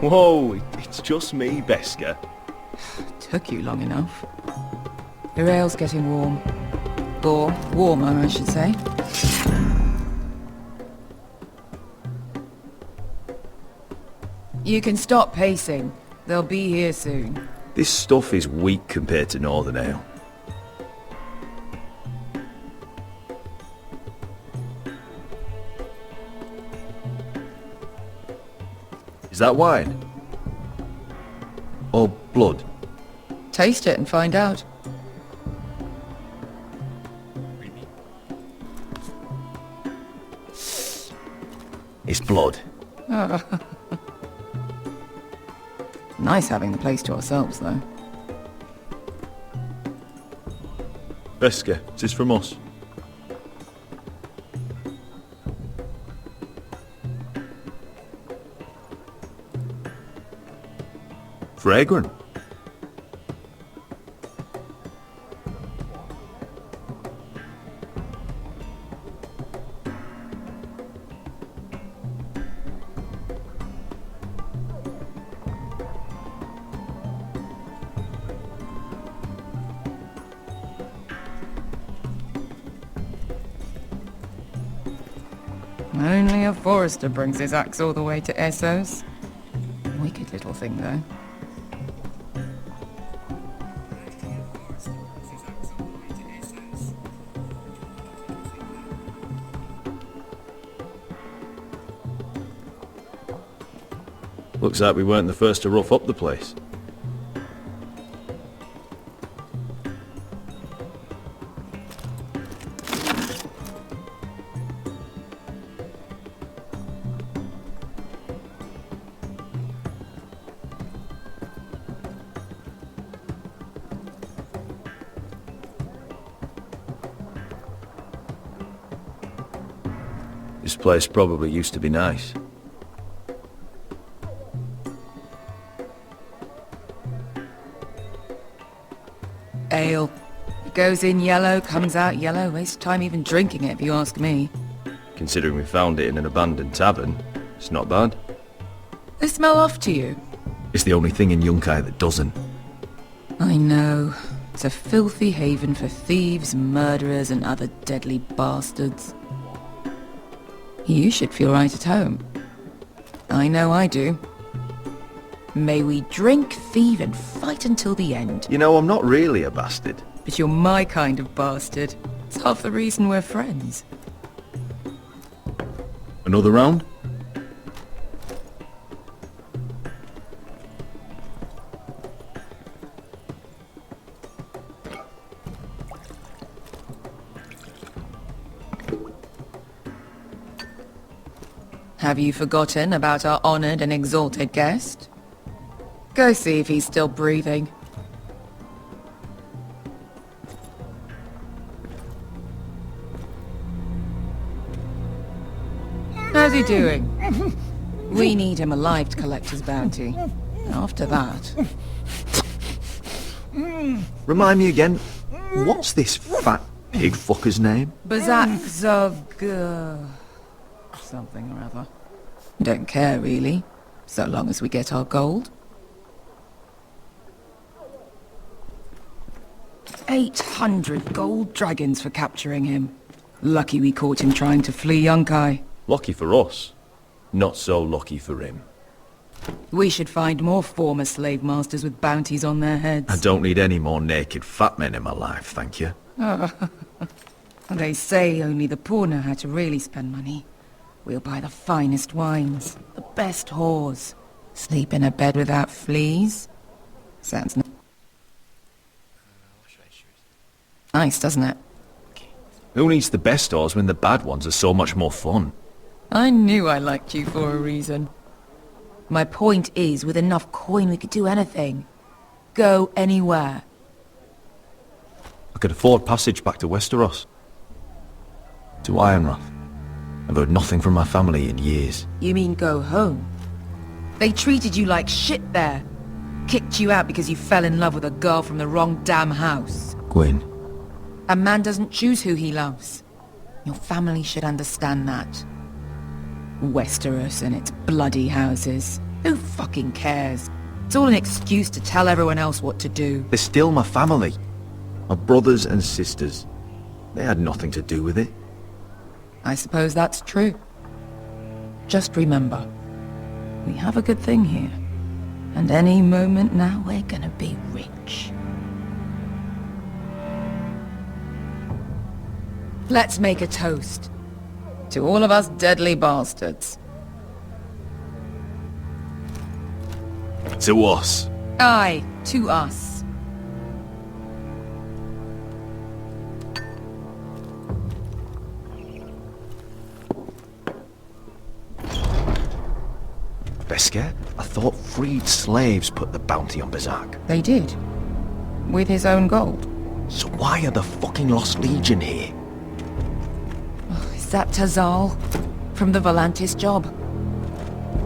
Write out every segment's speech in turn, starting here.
Whoa, it's just me, Beska. Took you long enough. Your ale's getting warm. Or warmer, I should say. You can stop pacing. They'll be here soon. This stuff is weak compared to Northern Ale. Is that wine? Or blood? Taste it and find out. It's blood. Nice having the place to ourselves, though. Beska, this is from us. Fragrant. Only a forester brings his axe all the way to Essos. Wicked little thing, though. Looks like we weren't the first to rough up the place. This place probably used to be nice. Ale. It goes in yellow, comes out yellow. Waste time even drinking it, if you ask me. Considering we found it in an abandoned tavern, it's not bad. They smell off to you. It's the only thing in Yunkai that doesn't. I know. It's a filthy haven for thieves, murderers, and other deadly bastards. You should feel right at home. I know I do. May we drink, thieve, and fight until the end. You know, I'm not really a bastard. But you're my kind of bastard. It's half the reason we're friends. Another round? Have you forgotten about our honored and exalted guest? Go see if he's still breathing. How's he doing? We need him alive to collect his bounty. After that... Remind me again, what's this fat pig fucker's name? Bazak Zog... something or other. Don't care, really. So long as we get our gold. 800 gold dragons for capturing him. Lucky we caught him trying to flee Yunkai. Lucky for us. Not so lucky for him. We should find more former slave masters with bounties on their heads. I don't need any more naked fat men in my life, thank you. They say only the poor know how to really spend money. We'll buy the finest wines, the best whores, sleep in a bed without fleas. Sounds nice, doesn't it? Who needs the best whores when the bad ones are so much more fun? I knew I liked you for a reason. My point is, with enough coin we could do anything. Go anywhere. I could afford passage back to Westeros. To Ironrath. I've heard nothing from my family in years. You mean go home? They treated you like shit there. Kicked you out because you fell in love with a girl from the wrong damn house. Gwyn. A man doesn't choose who he loves. Your family should understand that. Westeros and its bloody houses. Who fucking cares? It's all an excuse to tell everyone else what to do. They're still my family. My brothers and sisters. They had nothing to do with it. I suppose that's true. Just remember, we have a good thing here. And any moment now we're gonna be rich. Let's make a toast. To all of us deadly bastards. To us. Aye, to us. Besker? I thought freed slaves put the bounty on Berserk. They did. With his own gold. So why are the fucking Lost Legion here? Is that Tazal? From the Volantis job?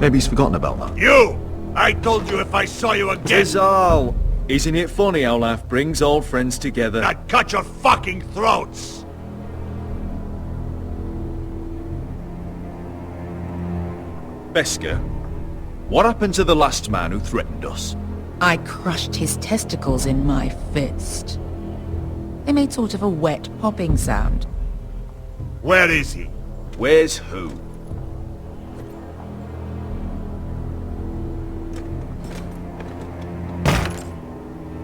Maybe he's forgotten about that. You! I told you if I saw you again, Tizal! Isn't it funny how life brings old friends together? I'd cut your fucking throats! Besker, what happened to the last man who threatened us? I crushed his testicles in my fist. They made sort of a wet popping sound. Where is he? Where's who?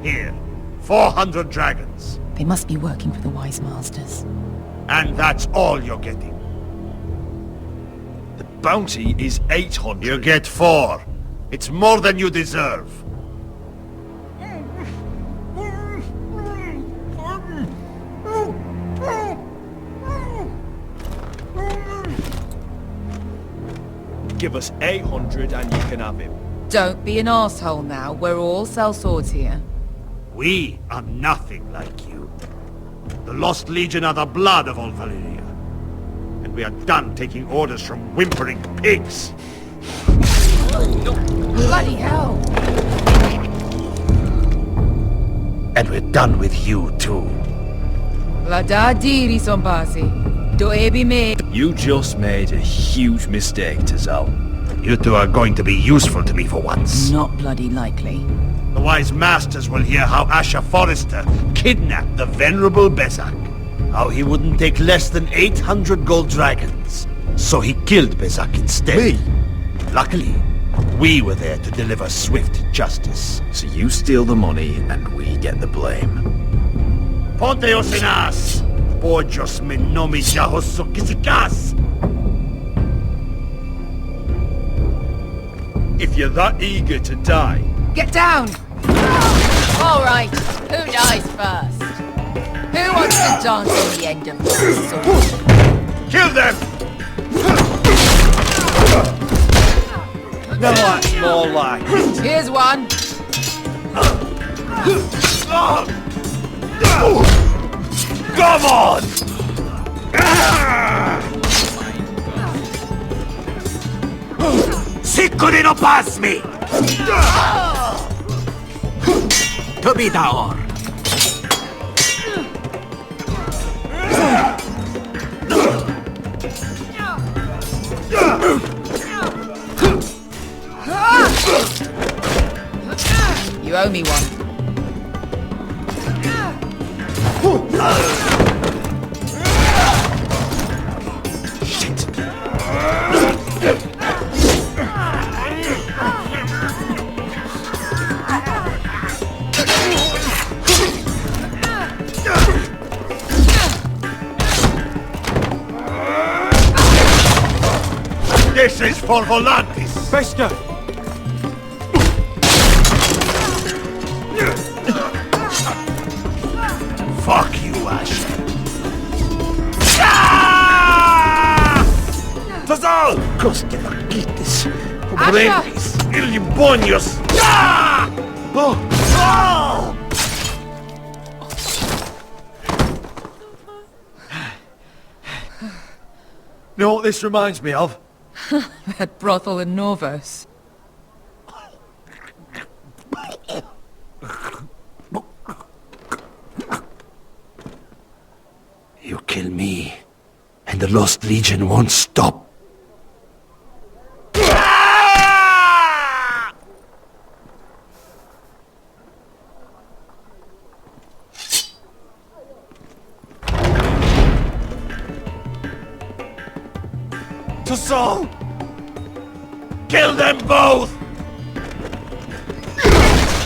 Here. 400 dragons. They must be working for the Wise Masters. And that's all you're getting. The bounty is 800. You get 4. It's more than you deserve. Give us 800 and you can have him. Don't be an asshole now. We're all sellswords here. We are nothing like you. The Lost Legion are the blood of all Valyria. And we are done taking orders from whimpering pigs. Bloody hell! And we're done with you too. Lada diri sompasi. Do ebi me. You just made a huge mistake, Tazal. You two are going to be useful to me for once. Not bloody likely. The Wise Masters will hear how Asher Forrester kidnapped the venerable Bezak. How he wouldn't take less than 800 gold dragons. So he killed Bezak instead. Me? Luckily, we were there to deliver swift justice. So you steal the money and we get the blame. Ponteos en as! Pojos me nomi jahoso kisikas! If you're that eager to die... Get down! All right, who dies first? Who wants to dance on the end of this sword? Kill them! No, that's more like it. Here's one. Come on! Sikuri no pass me! To be down. You owe me one. Shit. This is for Volantis! Besker! Fuck you, Asher. Tazal! Coste vaquites, pobrenis, ilibonios! You know what this reminds me of? That brothel in Norvos. You kill me, and the Lost Legion won't stop. To Saul! Kill them both!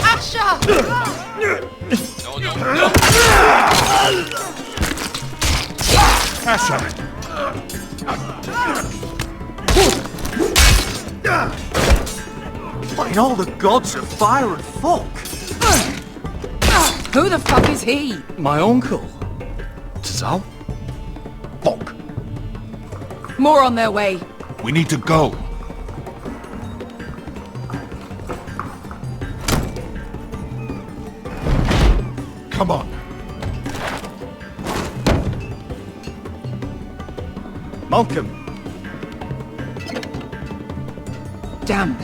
Asher! Asher! What in all the gods of fire and fuck? Who the fuck is he? My uncle. Tazal? Fuck. More on their way. We need to go. Come on. Malcolm. Damn.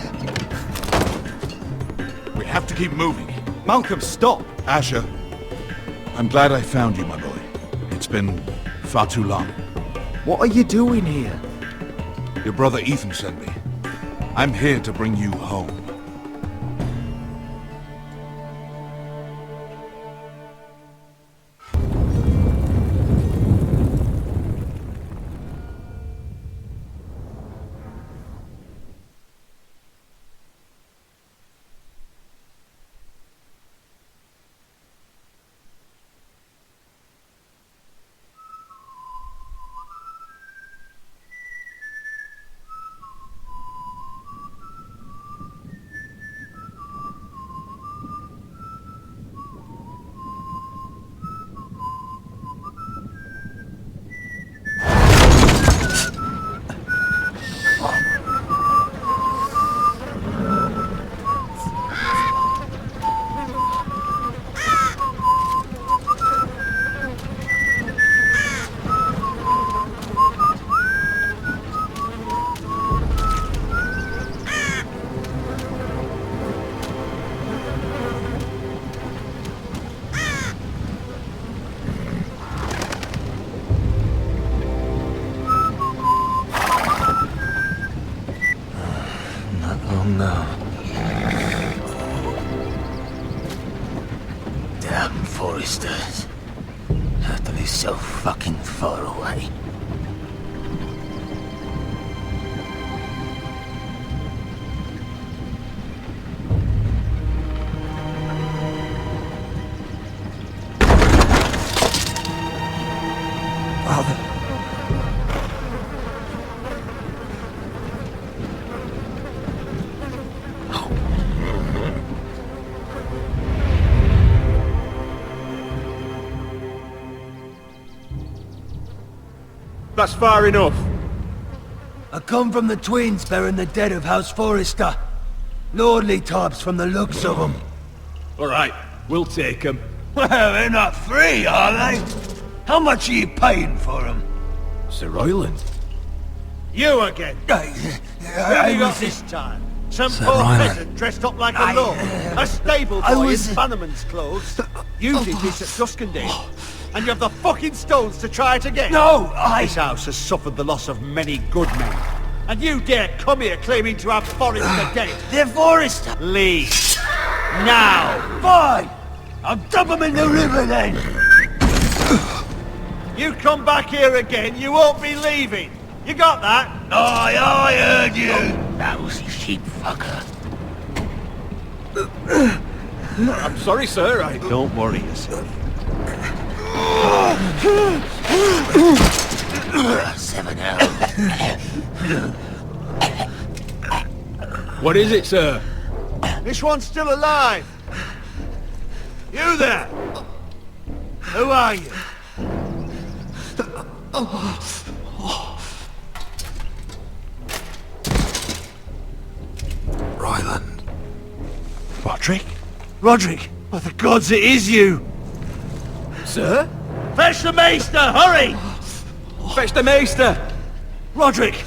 We have to keep moving. Malcolm, stop. Asher, I'm glad I found you, my boy. It's been far too long. What are you doing here? Your brother Ethan sent me. I'm here to bring you home. No. Damn Foresters. Totally so fucking far away. Father. That's far enough. I come from the twins bearing the dead of House Forrester. Lordly types from the looks of them. All right, we'll take them. Well, they're not free, are they? How much are you paying for them? Sir Royland. You again. What have you got this time? Some Sir poor Ryland. peasant dressed up like a lord. A stable I boy in was- Bannerman's clothes. You did this at Duskendale. And you have the fucking stones to try it again? No, This house has suffered the loss of many good men. And you dare come here claiming to have Forrester dead? They're Forrester. Leave. Now. Fine! I'll dump them in the river then! You come back here again, you won't be leaving. You got that? Aye, I heard you! Lousy sheep fucker. I'm sorry, sir. Don't worry yourself. 7 hours. What is it, sir? This one's still alive. You there? Who are you? Ryland. Roderick? Roderick? By the gods, it is you! Sir? Fetch the maester, hurry! Fetch the maester! Roderick!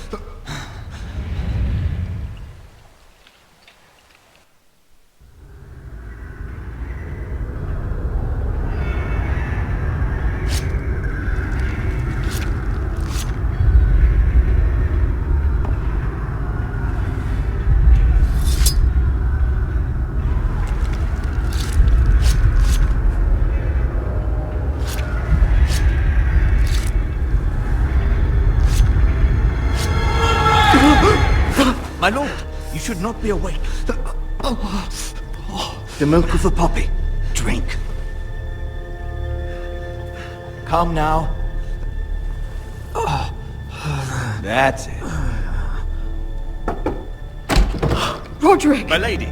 My lord, you should not be awake. The milk of the poppy. Drink. Come now. That's it. Roderick! My lady.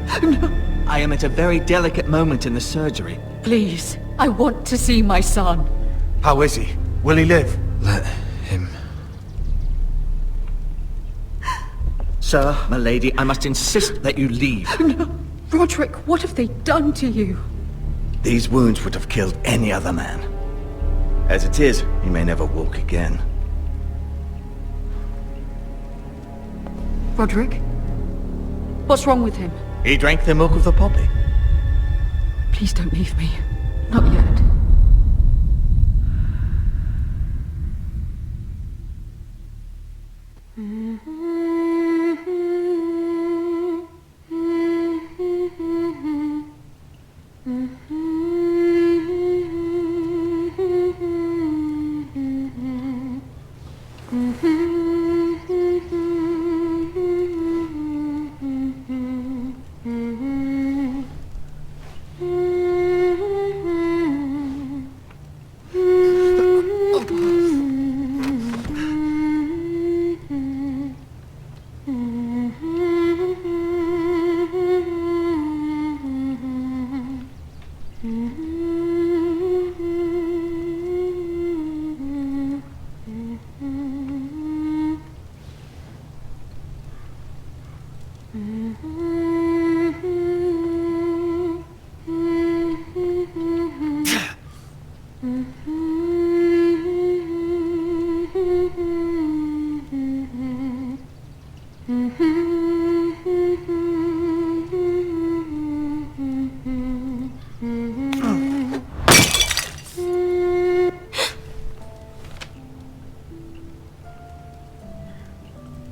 I am at a very delicate moment in the surgery. Please, I want to see my son. How is he? Will he live? Let him... Sir, my lady, I must insist that you leave. No. Roderick, what have they done to you? These wounds would have killed any other man. As it is, he may never walk again. Roderick? What's wrong with him? He drank the milk of the poppy. Please don't leave me. Not yet.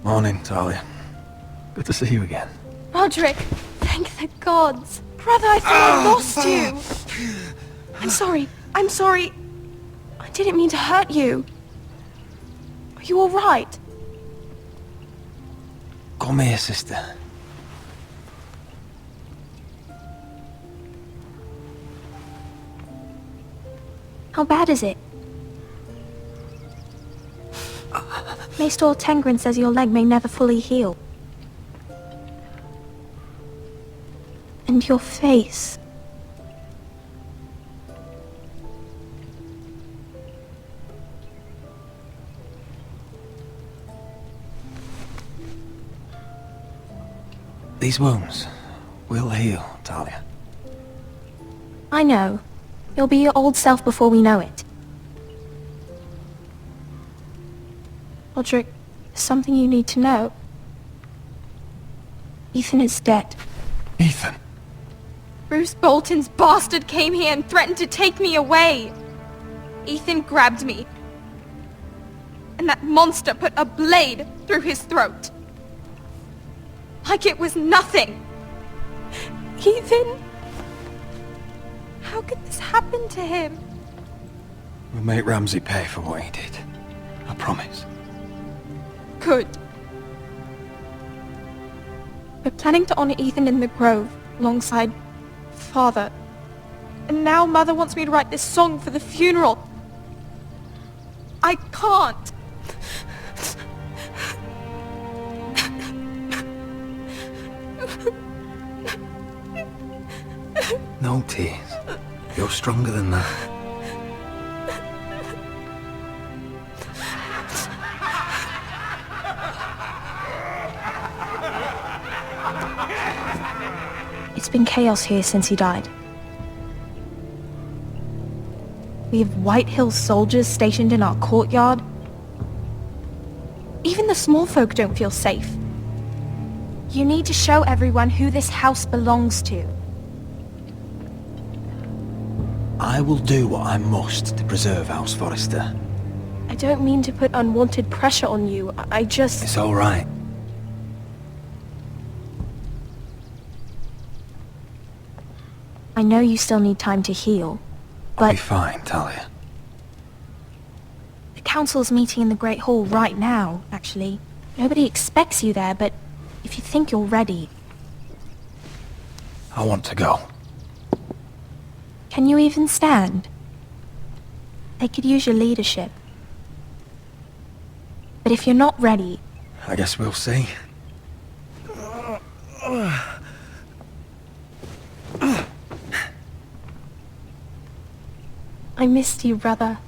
Morning, Talia. Good to see you again. Roderick, thank the gods. Brother, I thought I lost you. I'm sorry. I didn't mean to hurt you. Are you all right? Come here, sister. How bad is it? Maester Tengrin says your leg may never fully heal. And your face. These wounds will heal, Talia. I know. You'll be your old self before we know it. Roderick, there's something you need to know. Ethan is dead. Ethan? Bruce Bolton's bastard came here and threatened to take me away. Ethan grabbed me. And that monster put a blade through his throat. Like it was nothing. Ethan? How could this happen to him? We'll make Ramsay pay for what he did. I promise. Good. We're planning to honor Ethan in the Grove, alongside Father. And now Mother wants me to write this song for the funeral. I can't. No tears. You're stronger than that. It's been chaos here since he died. We have White Hill soldiers stationed in our courtyard. Even the small folk don't feel safe. You need to show everyone who this house belongs to. I will do what I must to preserve House Forrester. I don't mean to put unwanted pressure on you. I just... It's all right. I know you still need time to heal, I'll be but fine, Talia. the council's meeting in the Great Hall right now, actually. Nobody expects you there, but If you think you're ready, I want to go. can you even stand? They could use your leadership. But if you're not ready, I guess we'll see. I missed you, brother.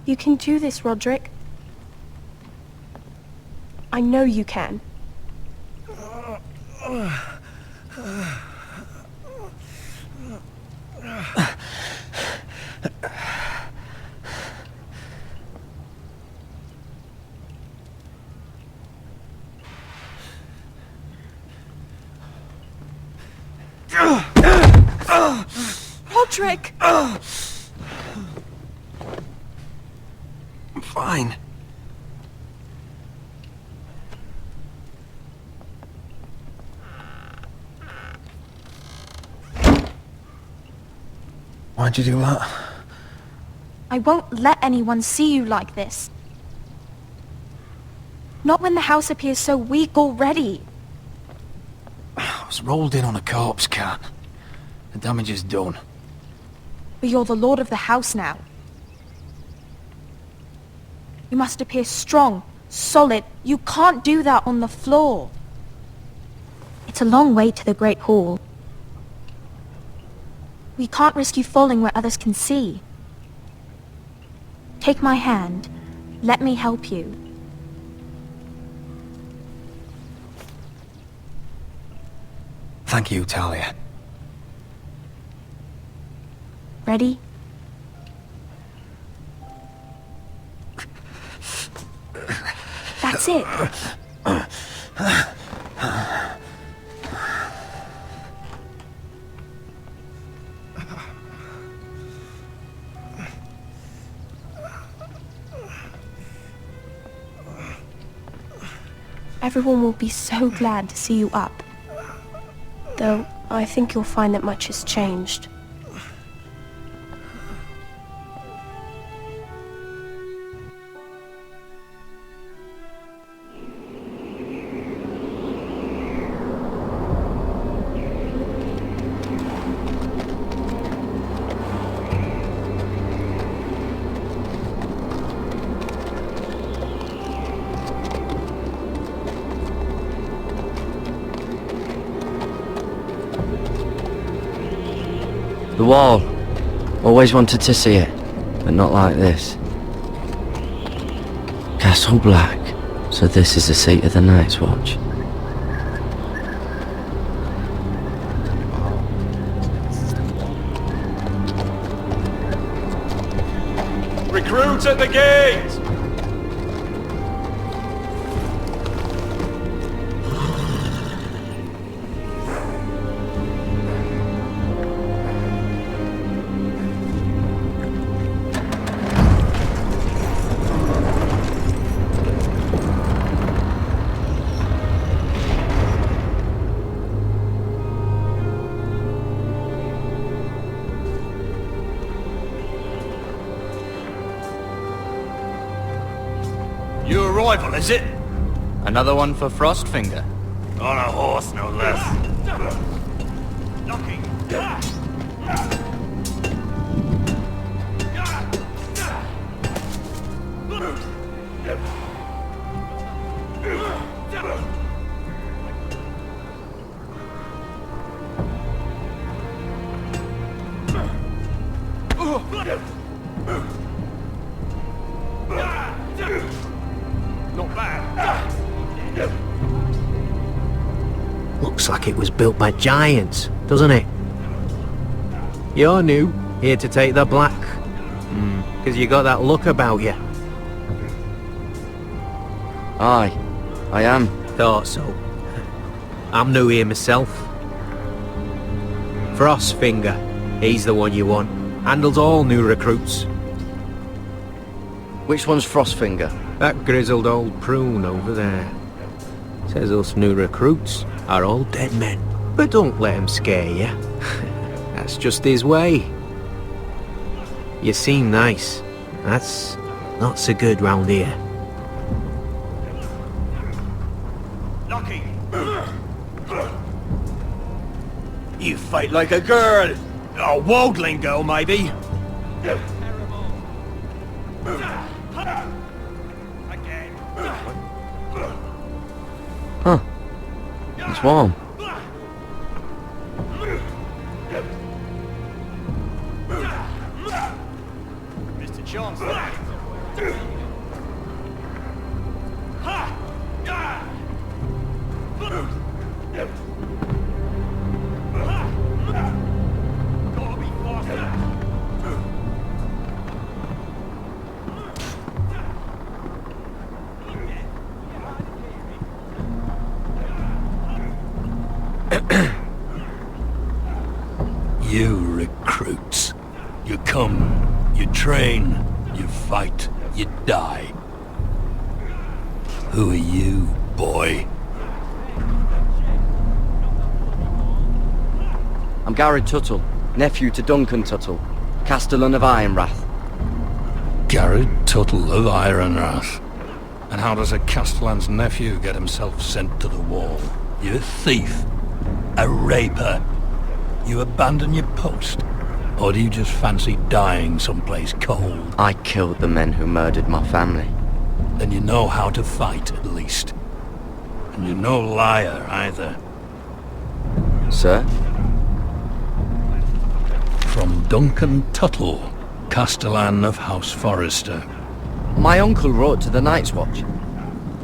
You can do this, Roderick. I know you can. Roderick! I'm fine. Why'd you do that? I won't let anyone see you like this. Not when the house appears so weak already. I was rolled in on a corpse cart. The damage is done. But you're the lord of the house now. You must appear strong, solid. You can't do that on the floor. It's a long way to the Great Hall. We can't risk you falling where others can see. Take my hand. Let me help you. Thank you, Talia. Ready? That's it. Everyone will be so glad to see you up. Though, I think you'll find that much has changed. The wall. Always wanted to see it, but not like this. Castle Black. So this is the seat of the Night's Watch. Recruits at the gate! Your arrival, is it? Another one for Frostfinger. On a horse, no less. Knocking. Not bad. Looks like it was built by giants, doesn't it? You're new, here to take the black. Because you got that look about you. Aye, I am. Thought so. I'm new here myself. Frostfinger, he's the one you want. Handles all new recruits. Which one's Frostfinger? That grizzled old prune over there. Says us new recruits are all dead men. But don't let him scare you. That's just his way. You seem nice, That's not so good round here. Lucky! You fight like a girl! A worldling girl, maybe? Huh. It's warm. Mr. Johnson. You recruits. You come, you train, you fight, you die. Who are you, boy? I'm Garrett Tuttle, nephew to Duncan Tuttle, Castellan of Ironrath. Garrett Tuttle of Ironrath. And how does a Castellan's nephew get himself sent to the wall? You a thief? A raper? You abandon your post? Or do you just fancy dying someplace cold? I killed the men who murdered my family. Then you know how to fight, at least. And you're no liar, either. Sir? From Duncan Tuttle, Castellan of House Forrester. My uncle wrote to the Night's Watch.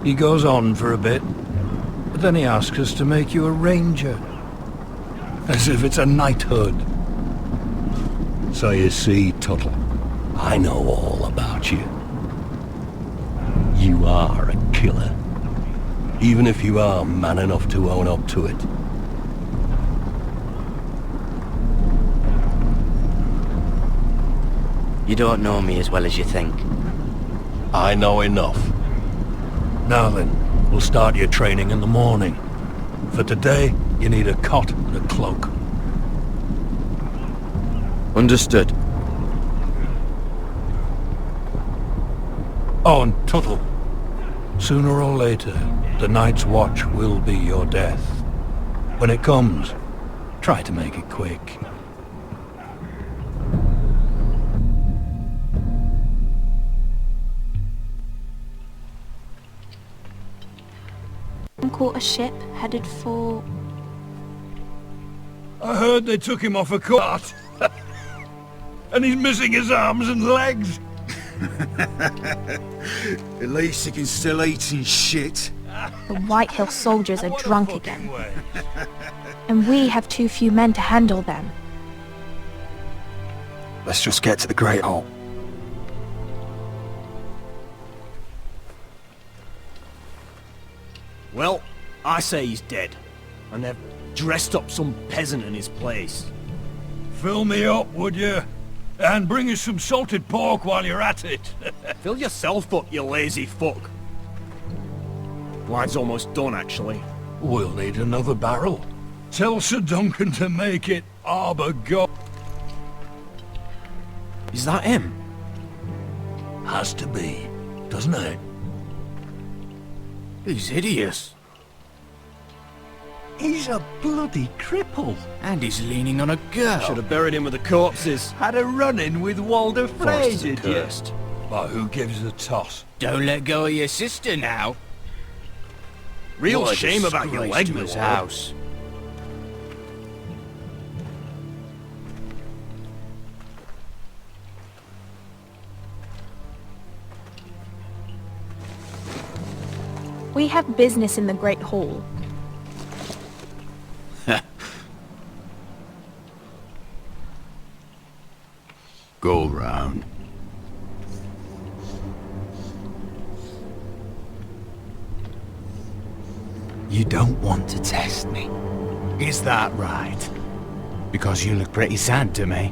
He goes on for a bit, but then he asks us to make you a ranger. As if it's a knighthood. So you see, Tuttle, I know all about you. You are a killer. Even if you are man enough to own up to it. You don't know me as well as you think. I know enough. Now then, we'll start your training in the morning. For today, you need a cot and a cloak. Understood. Oh, and Tuttle. Sooner or later, the Night's Watch will be your death. When it comes, try to make it quick. Caught a ship headed for... I heard they took him off a cart. And he's missing his arms and legs. At least he can still eat and shit. The White Hill soldiers are drunk again. And we have too few men to handle them. Let's just get to the Great Hall. Well, I say he's dead. And they've dressed up some peasant in his place. Fill me up, would you? And bring us some salted pork while you're at it. Fill yourself up, you lazy fuck. Wine's almost done, actually. We'll need another barrel. Tell Sir Duncan to make it Arbor Go. Is that him? Has to be, doesn't it? He's hideous. He's a bloody cripple. And he's leaning on a girl. Should have buried him with the corpses. Had a run-in with Walder Fraser, cursed. But who gives a toss? Don't let go of your sister now. Real What a shame about your disgrace leg, to my his lord. house. We have business in the Great Hall. Go round. You don't want to test me. Is that right? Because you look pretty sad to me.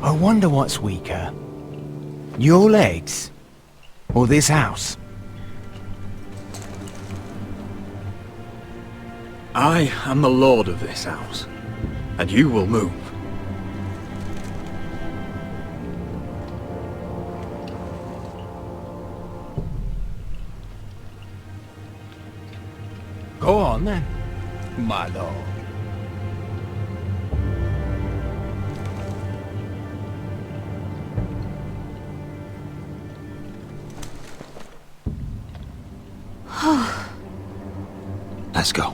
I wonder what's weaker. Your legs? Or this house? I am the lord of this house, and you will move. Go on then, my lord. Let's go.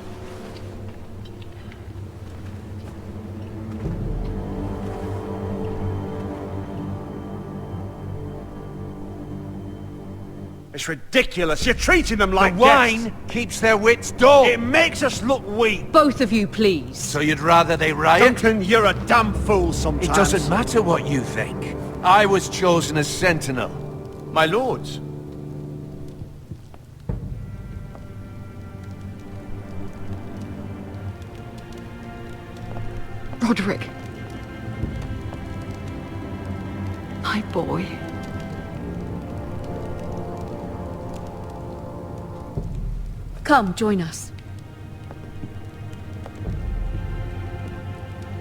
It's ridiculous. You're treating them like The wine keeps their wits dull. It makes us look weak. Both of you, please. So you'd rather they riot? Duncan, you're a damn fool sometimes. It doesn't matter what you think. I was chosen as sentinel. My lords. Roderick. My boy. Come, join us.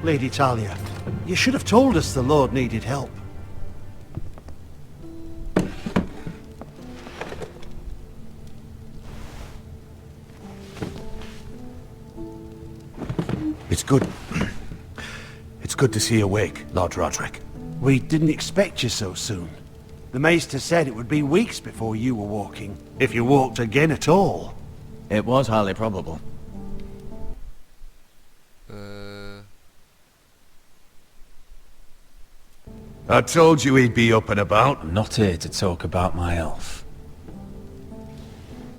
Lady Talia, you should have told us the Lord needed help. It's good. It's good to see you awake, Lord Roderick. We didn't expect you so soon. The Maester said it would be weeks before you were walking, if you walked again at all. It was highly probable. I told you he'd be up and about. I'm not here to talk about my elf.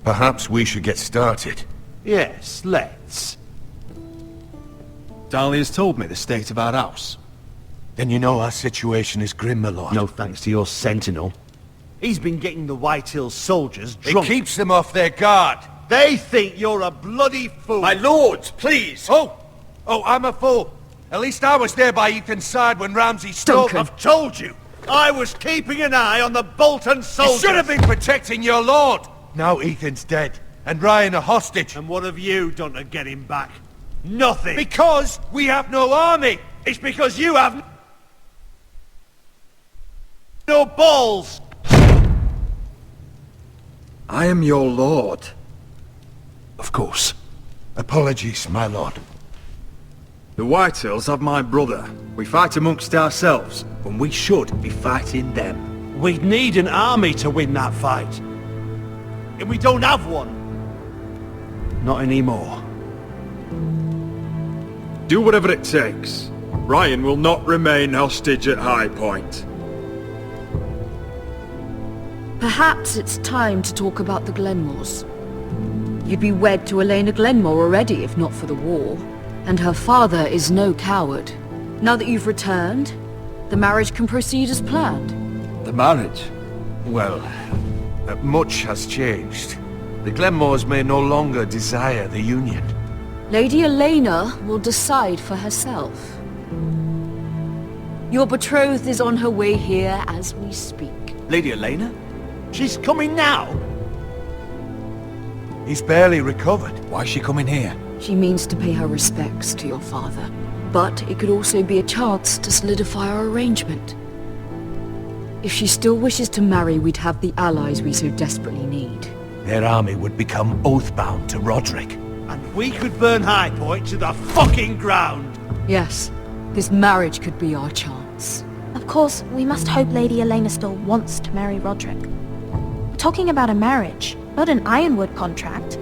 Perhaps we should get started. Yes, let's. Dahlia's told me the state of our house. Then you know our situation is grim, my lord. No thanks to your sentinel. He's been getting the Whitehills soldiers drunk. It keeps them off their guard. They think you're a bloody fool. My lords, please! Oh, I'm a fool. At least I was there by Ethan's side when Ramsay stole... I've told you! I was keeping an eye on the Bolton soldiers! You should have been protecting your lord! Now Ethan's dead, and Ryan a hostage. And what have you done to get him back? Nothing! Because we have no army! It's because you have... no balls! I am your lord. Of course. Apologies, my lord. The Whitehills have my brother. We fight amongst ourselves, when we should be fighting them. We'd need an army to win that fight. And we don't have one. Not anymore. Do whatever it takes. Ryan will not remain hostage at High Point. Perhaps it's time to talk about the Glenmores. You'd be wed to Elena Glenmore already if not for the war. And her father is no coward. Now that you've returned, the marriage can proceed as planned. The marriage? Well, much has changed. The Glenmores may no longer desire the union. Lady Elena will decide for herself. Your betrothed is on her way here as we speak. Lady Elena? She's coming now? He's barely recovered. Why is she coming here? She means to pay her respects to your father. But it could also be a chance to solidify our arrangement. If she still wishes to marry, we'd have the allies we so desperately need. Their army would become oath-bound to Roderick. And we could burn High Point to the fucking ground! Yes, this marriage could be our chance. Of course, we must hope Lady Elena still wants to marry Roderick. We're talking about a marriage, not an Ironwood contract.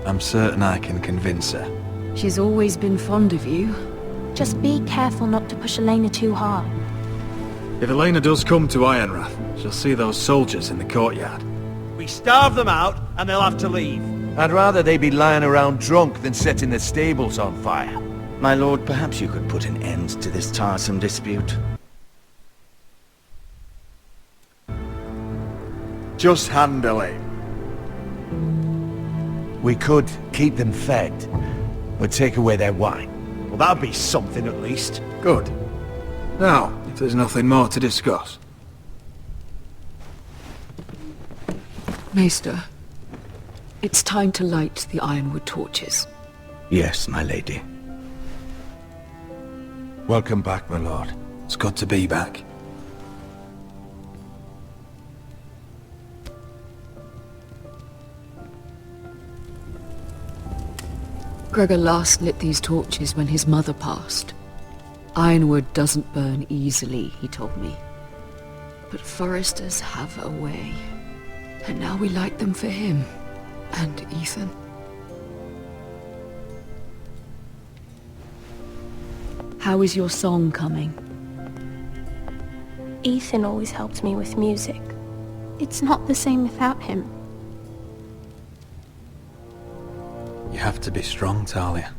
I'm certain I can convince her. She's always been fond of you. Just be careful not to push Elena too hard. If Elena does come to Ironrath, she'll see those soldiers in the courtyard. We starve them out, and they'll have to leave. I'd rather they be lying around drunk than setting the stables on fire. My lord, perhaps you could put an end to this tiresome dispute. Just handle it. We could keep them fed, but take away their wine. Well, that'd be something at least. Good. Now, if there's nothing more to discuss. Maester, it's time to light the Ironwood torches. Yes, my lady. Welcome back, my lord. It's good to be back. Gregor last lit these torches when his mother passed. Ironwood doesn't burn easily, he told me. But foresters have a way. And now we light them for him. And Ethan. How is your song coming? Ethan always helped me with music. It's not the same without him. You have to be strong, Talia.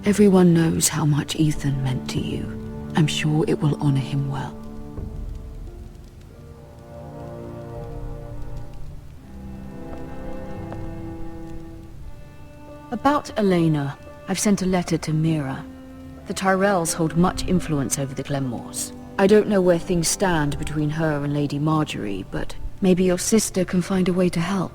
Everyone knows how much Ethan meant to you. I'm sure it will honor him well. About Elena, I've sent a letter to Mira. The Tyrells hold much influence over the Glenmores. I don't know where things stand between her and Lady Marjorie, but maybe your sister can find a way to help.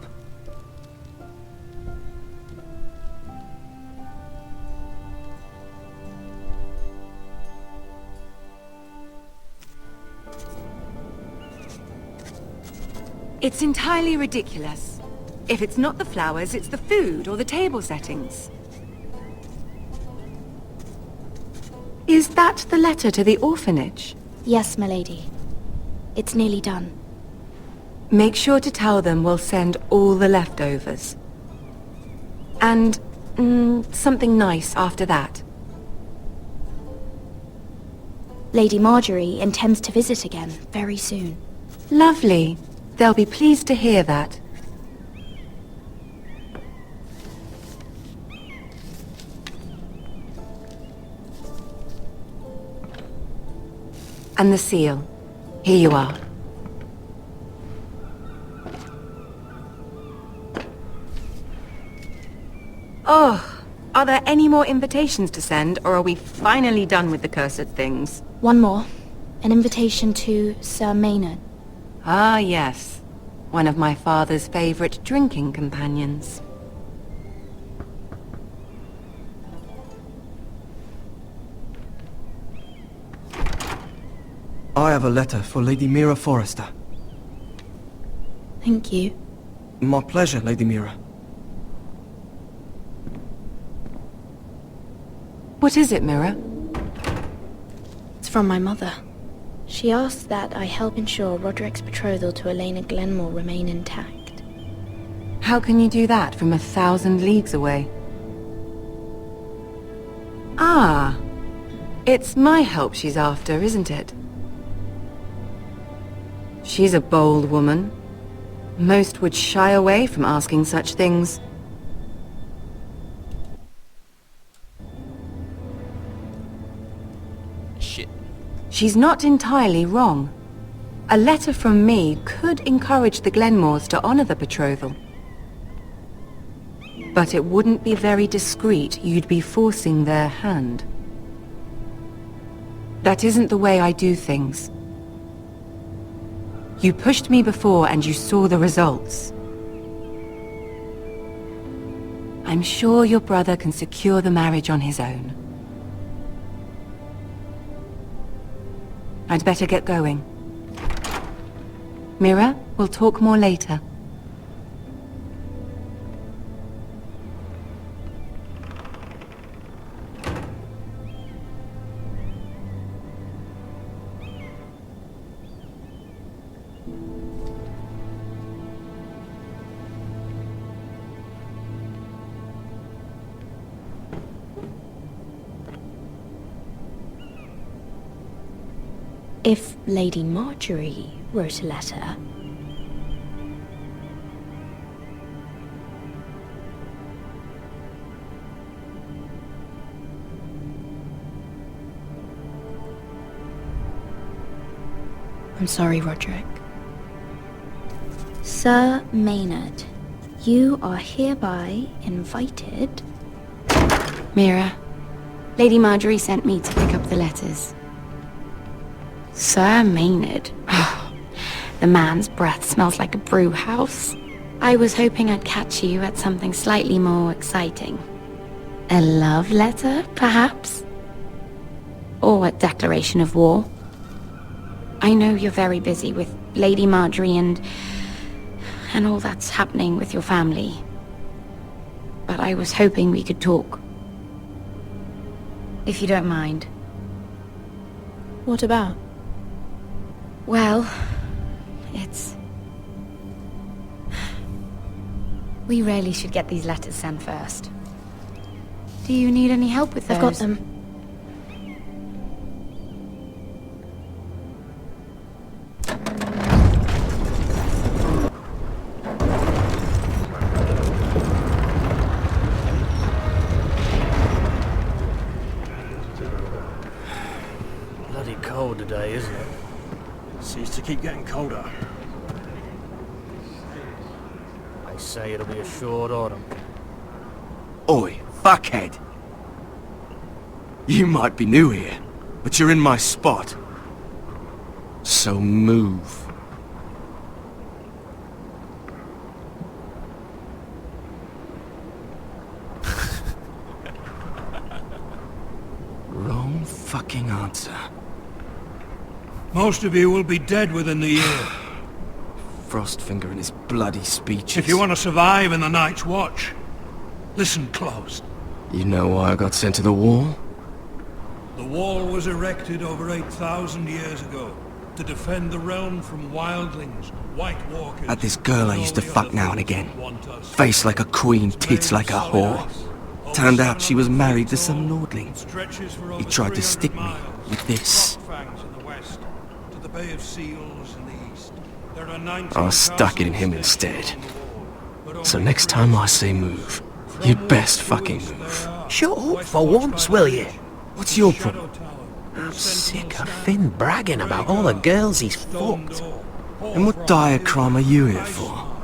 It's entirely ridiculous. If it's not the flowers, it's the food or the table settings. Is that the letter to the orphanage? Yes, my lady. It's nearly done. Make sure to tell them we'll send all the leftovers. And, something nice after that. Lady Marjorie intends to visit again very soon. Lovely. They'll be pleased to hear that. And the seal. Here you are. Oh, are there any more invitations to send, or are we finally done with the cursed things? One more. An invitation to Sir Maynard. Ah, yes. One of my father's favorite drinking companions. I have a letter for Lady Mira Forrester. Thank you. My pleasure, Lady Mira. What is it, Mira? It's from my mother. She asks that I help ensure Roderick's betrothal to Elena Glenmore remain intact. How can you do that from 1,000 leagues away? Ah, it's my help she's after, isn't it? She's a bold woman. Most would shy away from asking such things. Shit. She's not entirely wrong. A letter from me could encourage the Glenmores to honor the betrothal. But it wouldn't be very discreet. You'd be forcing their hand. That isn't the way I do things. You pushed me before and you saw the results. I'm sure your brother can secure the marriage on his own. I'd better get going. Mira, we'll talk more later. If Lady Marjorie wrote a letter... I'm sorry, Roderick. Sir Maynard, you are hereby invited... Mira, Lady Marjorie sent me to pick up the letters. Sir Maynard. The man's breath smells like a brew house. I was hoping I'd catch you at something slightly more exciting. A love letter, perhaps? Or a declaration of war? I know you're very busy with Lady Marjorie and all that's happening with your family. But I was hoping we could talk. If you don't mind. What about? Well, it's... We really should get these letters sent first. Do you need any help with those? I've got them. Bloody cold today, isn't it? Seems to keep getting colder. They say it'll be a short autumn. Oi, fuckhead! You might be new here, but you're in my spot. So move. Wrong fucking answer. Most of you will be dead within the year. Frostfinger and his bloody speeches. If you want to survive in the Night's Watch, listen close. You know why I got sent to the wall? The wall was erected over 8,000 years ago to defend the realm from wildlings, White Walkers... Had this girl I used to fuck now and again. Face like a queen, tits like a whore. Turned out she was married to some lordling. He tried to stick me with this. I stuck it in him instead. So next time I say move, you'd best fucking move. Shut up for once, will you? What's your problem? I'm sick of Finn bragging about all the girls he's fucked. And what dire crime are you here for?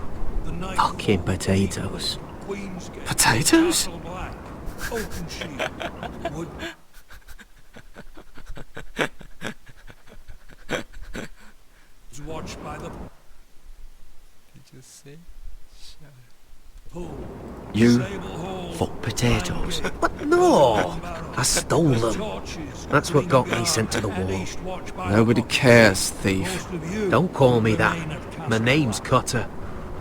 Fucking potatoes. Potatoes? Watched by the... You fuck potatoes? What? No! I stole them. That's what got me sent to the wall. Nobody cares, thief. Don't call me that. My name's Cutter.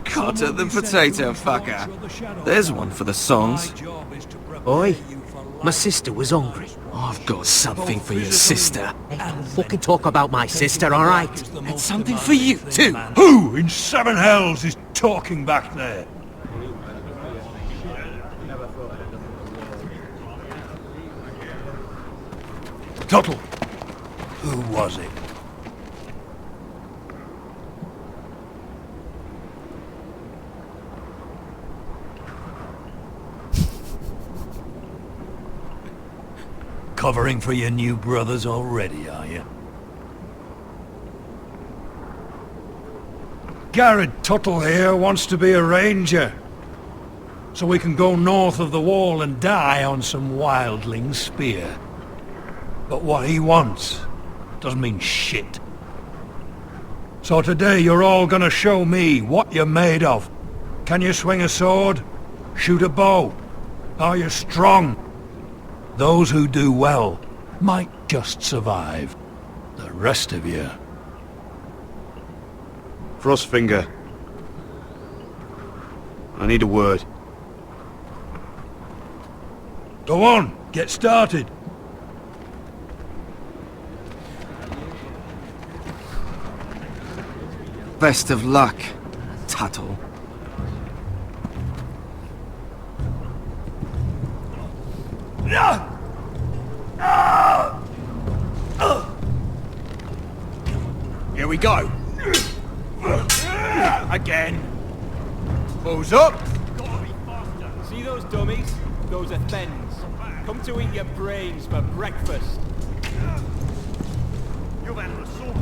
Cutter the potato fucker. There's one for the songs. Oi, my sister was hungry. I've got something for your sister. Hey, don't fucking talk about my sister, alright? And something for you too. Who in seven hells is talking back there? Tuttle, who was it? Covering for your new brothers already, are you? Garrett Tuttle here wants to be a ranger. So we can go north of the wall and die on some wildling spear. But what he wants doesn't mean shit. So today you're all gonna show me what you're made of. Can you swing a sword? Shoot a bow? Are you strong? Those who do well might just survive. The rest of you... Frostfinger. I need a word. Go on, get started. Best of luck, Tuttle. Here we go. Again. Balls up. See those dummies? Those are thens. Come to eat your brains for breakfast. You've had an assault.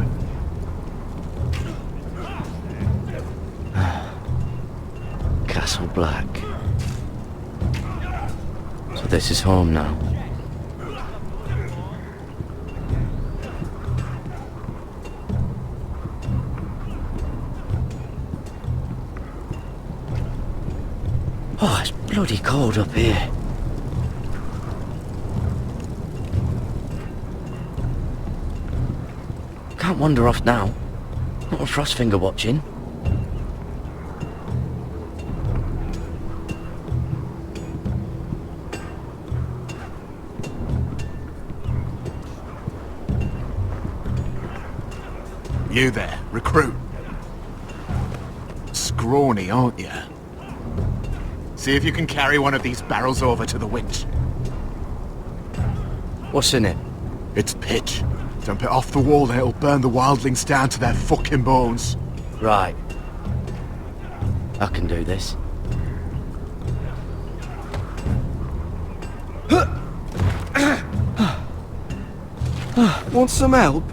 Castle Black. So this is home now. Oh, it's bloody cold up here. Can't wander off now. Not a Frostfinger watching. You there, recruit. Scrawny, aren't you? See if you can carry one of these barrels over to the winch. What's in it? It's pitch. Dump it off the wall and it'll burn the wildlings down to their fucking bones. Right. I can do this. Want some help?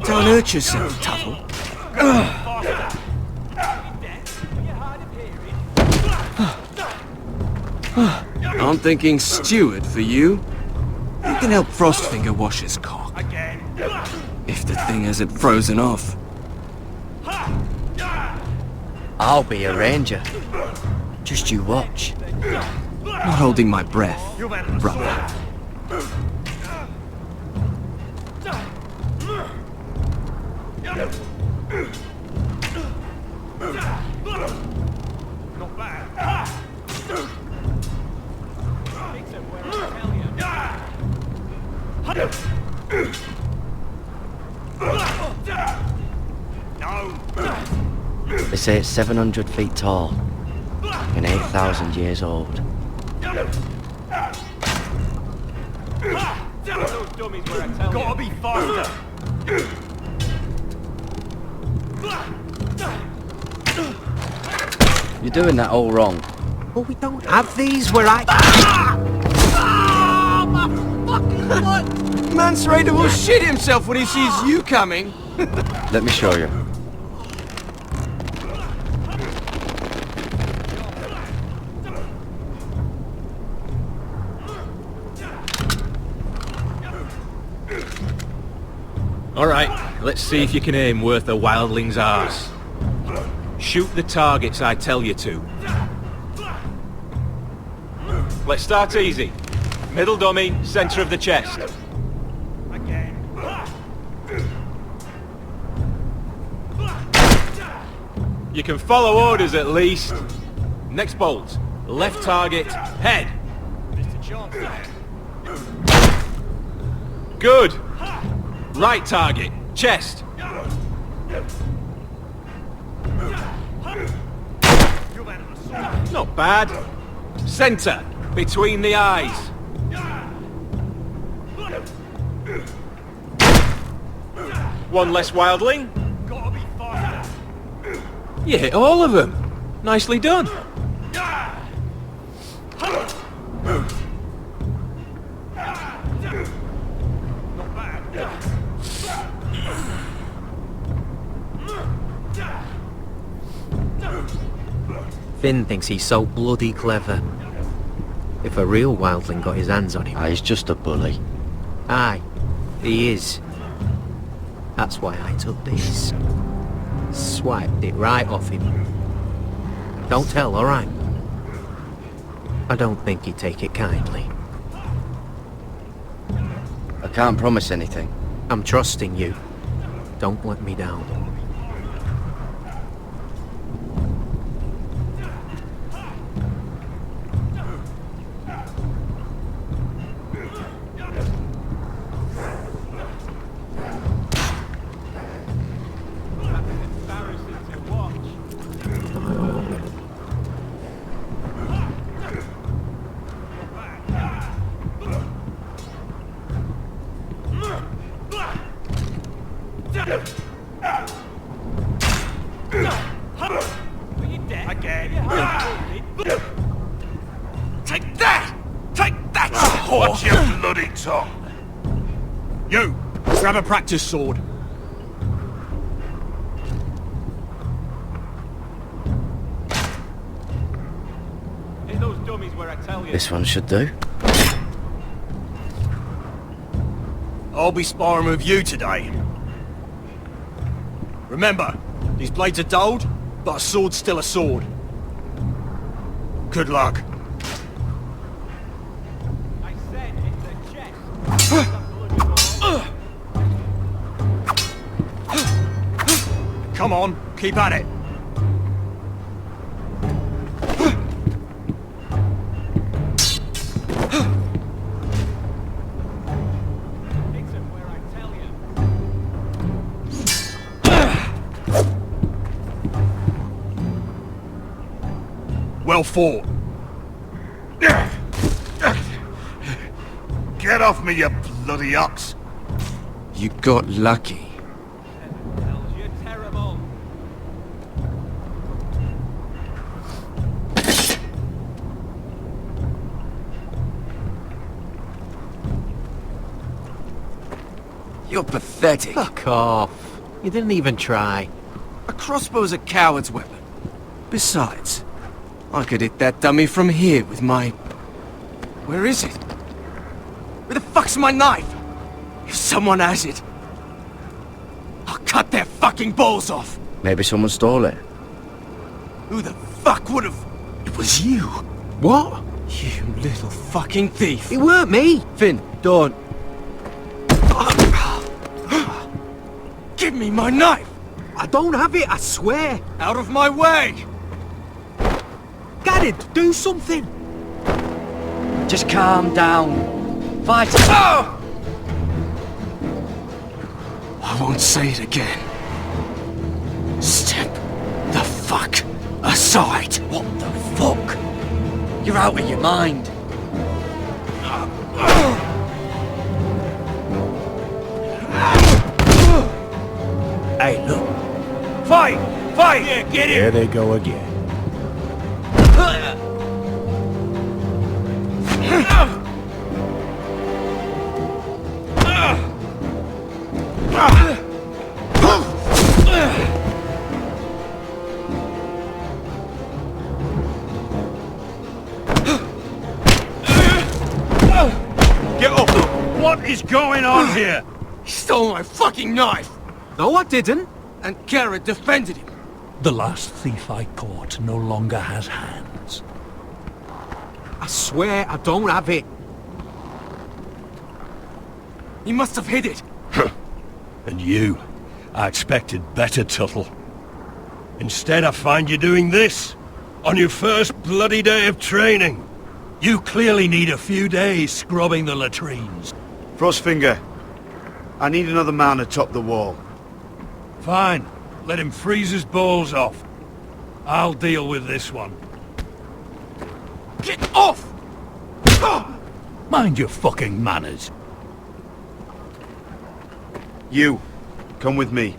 Don't hurt yourself, Tuttle. I'm thinking steward for you. You can help Frostfinger wash his cock. If the thing hasn't frozen off. I'll be a ranger. Just you watch. Not holding my breath, brother. Not bad. They say it's 700 feet tall and 8,000 years old. Gotta be faster. You're doing that all wrong. Well, we don't have these where I... Mance Raider will shit himself when he sees you coming. Let me show you. Alright, let's see if you can aim worth a wildling's arse. Shoot the targets I tell you to. Let's start easy. Middle dummy, center of the chest. You can follow orders at least. Next bolt. Left target, head. Good. Right target, chest. Not bad. Center, between the eyes. One less wildling. You hit all of them. Nicely done. Finn thinks he's so bloody clever. If a real wildling got his hands on him... He's just a bully. Aye, he is. That's why I took this. Swiped it right off him. Don't tell, alright? I don't think he'd take it kindly. I can't promise anything. I'm trusting you. Don't let me down. Take that! Take that! Watch your bloody tongue! You! Grab a practice sword. Hit those dummies where I tell you. This one should do. I'll be sparring with you today. Remember, these blades are dulled, but a sword's still a sword. Good luck. I said it's a chest. Come on, keep at it. Well fought. Get off me, you bloody ox! You got lucky. You're terrible. You're pathetic. Fuck off. You didn't even try. A crossbow's a coward's weapon. Besides, I could hit that dummy from here with my... Where is it? Where the fuck's my knife? If someone has it, I'll cut their fucking balls off. Maybe someone stole it. Who the fuck would've... It was you. What? You little fucking thief. It weren't me. Finn, don't. Give me my knife! I don't have it, I swear. Out of my way! Garrett, do something. Just calm down. Fight it. Oh! I won't say it again. Step the fuck aside. What the fuck? You're out of your mind. Hey, look. Fight! Fight! Yeah, get in! There they go again. Get up! What is going on here? He stole my fucking knife! No, I didn't. And Garrett defended him. The last thief I caught no longer has hands. I swear I don't have it. He must have hid it. And you? I expected better, Tuttle. Instead, I find you doing this. On your first bloody day of training. You clearly need a few days scrubbing the latrines. Frostfinger, I need another man atop the wall. Fine. Let him freeze his balls off. I'll deal with this one. Get off! Mind your fucking manners. You, come with me.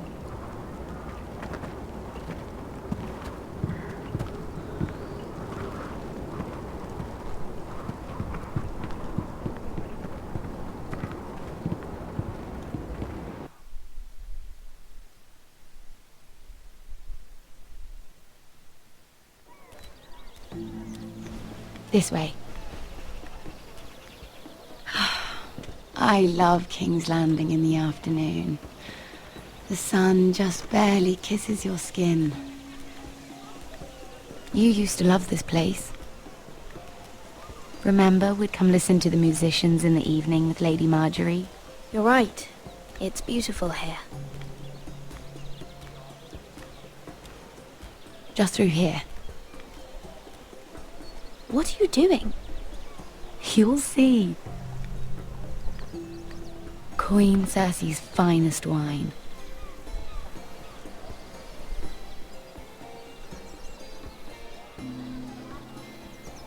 This way. I love King's Landing in the afternoon. The sun just barely kisses your skin. You used to love this place. Remember, we'd come listen to the musicians in the evening with Lady Marjorie? You're right. It's beautiful here. Just through here. What are you doing? You'll see. Queen Cersei's finest wine.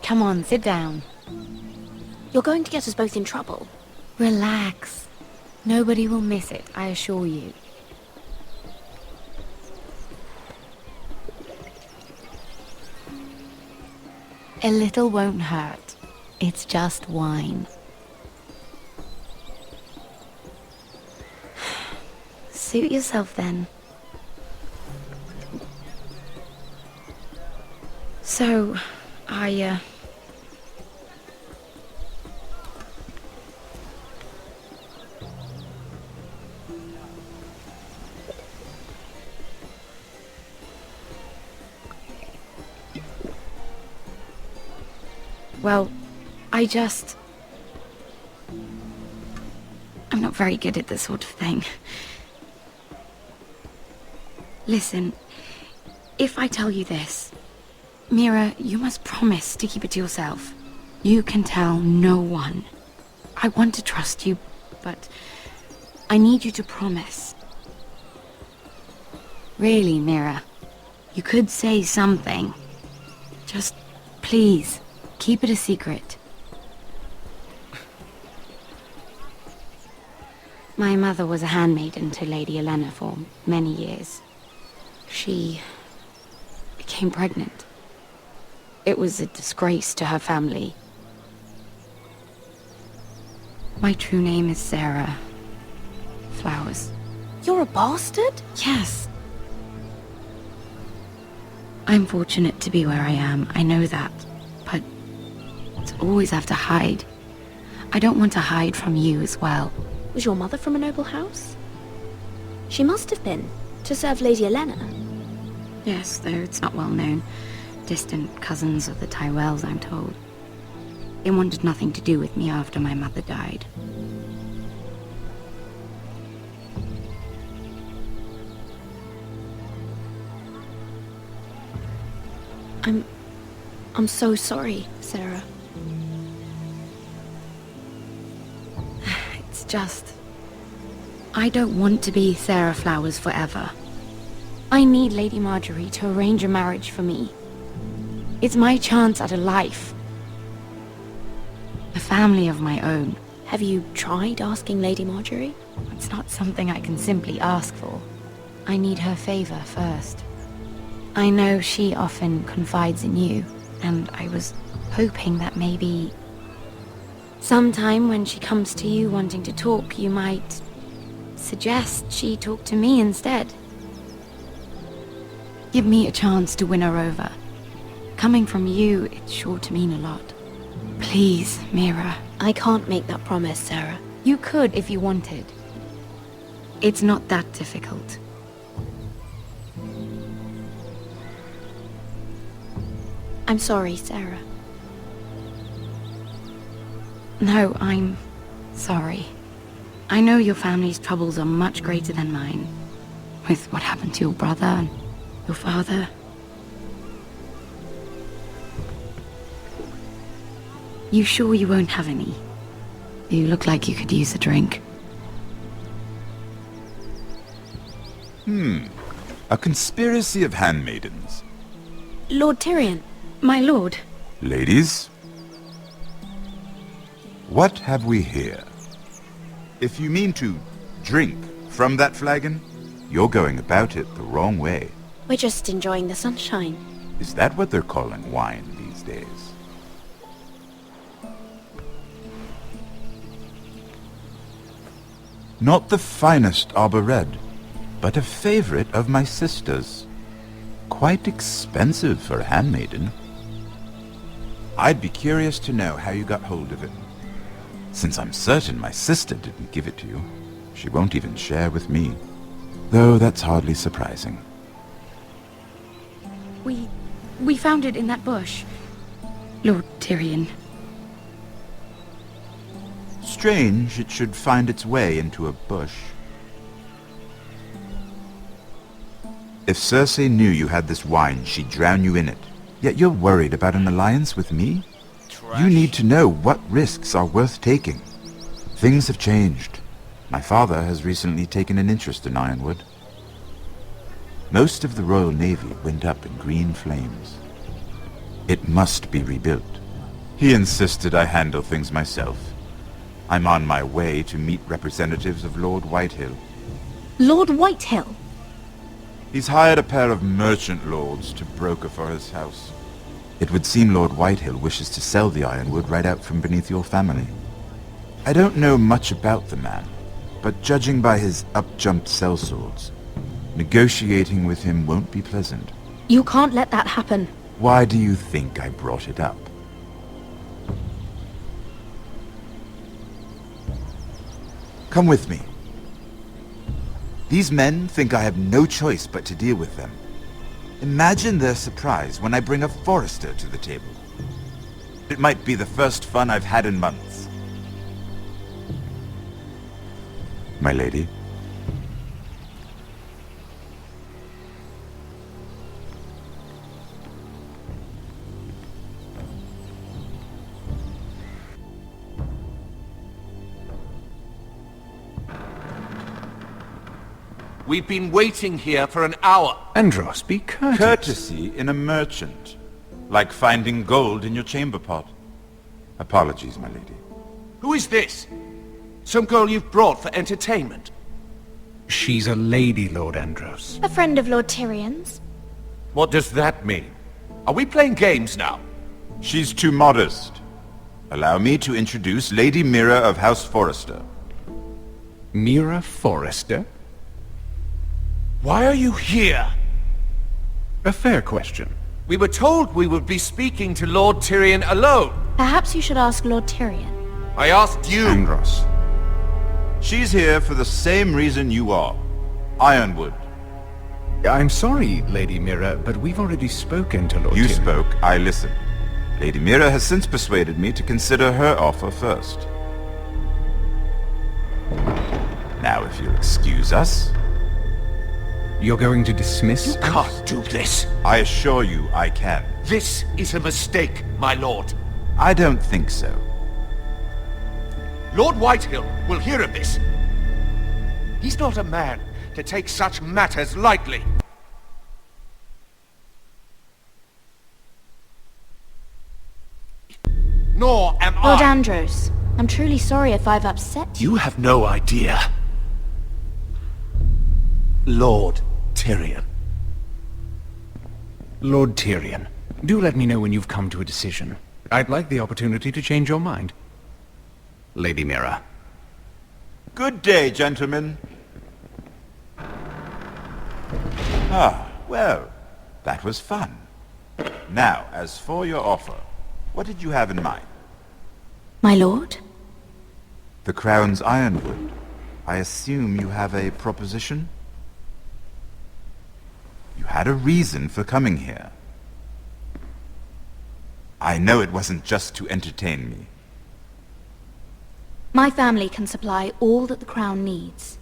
Come on, sit down. You're going to get us both in trouble. Relax. Nobody will miss it, I assure you. A little won't hurt. It's just wine. Suit yourself then. So, well, I'm not very good at this sort of thing. Listen, if I tell you this, Mira, you must promise to keep it to yourself. You can tell no one. I want to trust you, but I need you to promise. Really, Mira, you could say something. Just, please, keep it a secret. My mother was a handmaiden to Lady Elena for many years. She became pregnant. It was a disgrace to her family. My true name is Sarah Flowers. You're a bastard? Yes. I'm fortunate to be where I am, I know that. But to always have to hide. I don't want to hide from you as well. Was your mother from a noble house? She must have been, to serve Lady Elena. Yes, though it's not well known. Distant cousins of the Tyrells, I'm told. They wanted nothing to do with me after my mother died. I'm so sorry, Sarah. It's just... I don't want to be Sarah Flowers forever. I need Lady Marjorie to arrange a marriage for me. It's my chance at a life. A family of my own. Have you tried asking Lady Marjorie? It's not something I can simply ask for. I need her favor first. I know she often confides in you, and I was hoping that maybe... sometime when she comes to you wanting to talk, you might suggest she talk to me instead. Give me a chance to win her over. Coming from you, it's sure to mean a lot. Please, Mira. I can't make that promise, Sarah. You could if you wanted. It's not that difficult. I'm sorry, Sarah. No, I'm sorry. I know your family's troubles are much greater than mine. With what happened to your brother and your father. You sure you won't have any? You look like you could use a drink. A conspiracy of handmaidens. Lord Tyrion. My lord. Ladies, what have we here? If you mean to drink from that flagon, you're going about it the wrong way. We're just enjoying the sunshine. Is that what they're calling wine these days? Not the finest arbor red, but a favorite of my sister's. Quite expensive for a handmaiden. I'd be curious to know how you got hold of it. Since I'm certain my sister didn't give it to you, she won't even share with me. Though that's hardly surprising. We found it in that bush. Lord Tyrion. Strange it should find its way into a bush. If Cersei knew you had this wine, she'd drown you in it. Yet you're worried about an alliance with me? You need to know what risks are worth taking. Things have changed. My father has recently taken an interest in Ironwood. Most of the Royal Navy went up in green flames. It must be rebuilt. He insisted I handle things myself. I'm on my way to meet representatives of Lord Whitehill. Lord Whitehill? He's hired a pair of merchant lords to broker for his house. It would seem Lord Whitehill wishes to sell the ironwood right out from beneath your family. I don't know much about the man, but judging by his up-jumped sellswords, negotiating with him won't be pleasant. You can't let that happen. Why do you think I brought it up? Come with me. These men think I have no choice but to deal with them. Imagine their surprise when I bring a forester to the table. It might be the first fun I've had in months. My lady. We've been waiting here for an hour. Andros, be courteous. Courtesy in a merchant. Like finding gold in your chamber pot. Apologies, my lady. Who is this? Some girl you've brought for entertainment? She's a lady, Lord Andros. A friend of Lord Tyrion's. What does that mean? Are we playing games now? She's too modest. Allow me to introduce Lady Mira of House Forrester. Mira Forrester? Why are you here? A fair question. We were told we would be speaking to Lord Tyrion alone. Perhaps you should ask Lord Tyrion. I asked you. Andros. She's here for the same reason you are. Ironwood. I'm sorry, Lady Mira, but we've already spoken to Lord You Tyrion. spoke, I listened. Lady Mira has since persuaded me to consider her offer first. Now, if you'll excuse us... You're going to dismiss You can't do this. I assure you I can. This is a mistake, my lord. I don't think so. Lord Whitehill will hear of this. He's not a man to take such matters lightly. Nor am Lord I. Andros, I'm truly sorry if I've upset you. You have no idea. Lord Tyrion. Lord Tyrion, do let me know when you've come to a decision. I'd like the opportunity to change your mind. Lady Mira. Good day, gentlemen. Ah, well, that was fun. Now, as for your offer, what did you have in mind? My lord? The Crown's ironwood. I assume you have a proposition? You had a reason for coming here. I know it wasn't just to entertain me. My family can supply all that the Crown needs.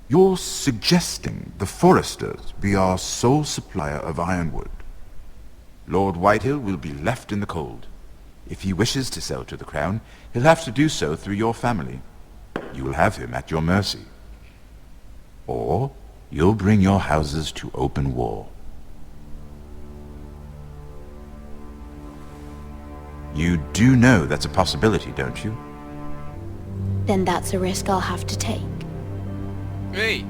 You're suggesting the Foresters be our sole supplier of ironwood. Lord Whitehill will be left in the cold. If he wishes to sell to the Crown, he'll have to do so through your family. You will have him at your mercy. Or you'll bring your houses to open war. You do know that's a possibility, don't you? Then that's a risk I'll have to take. Hey!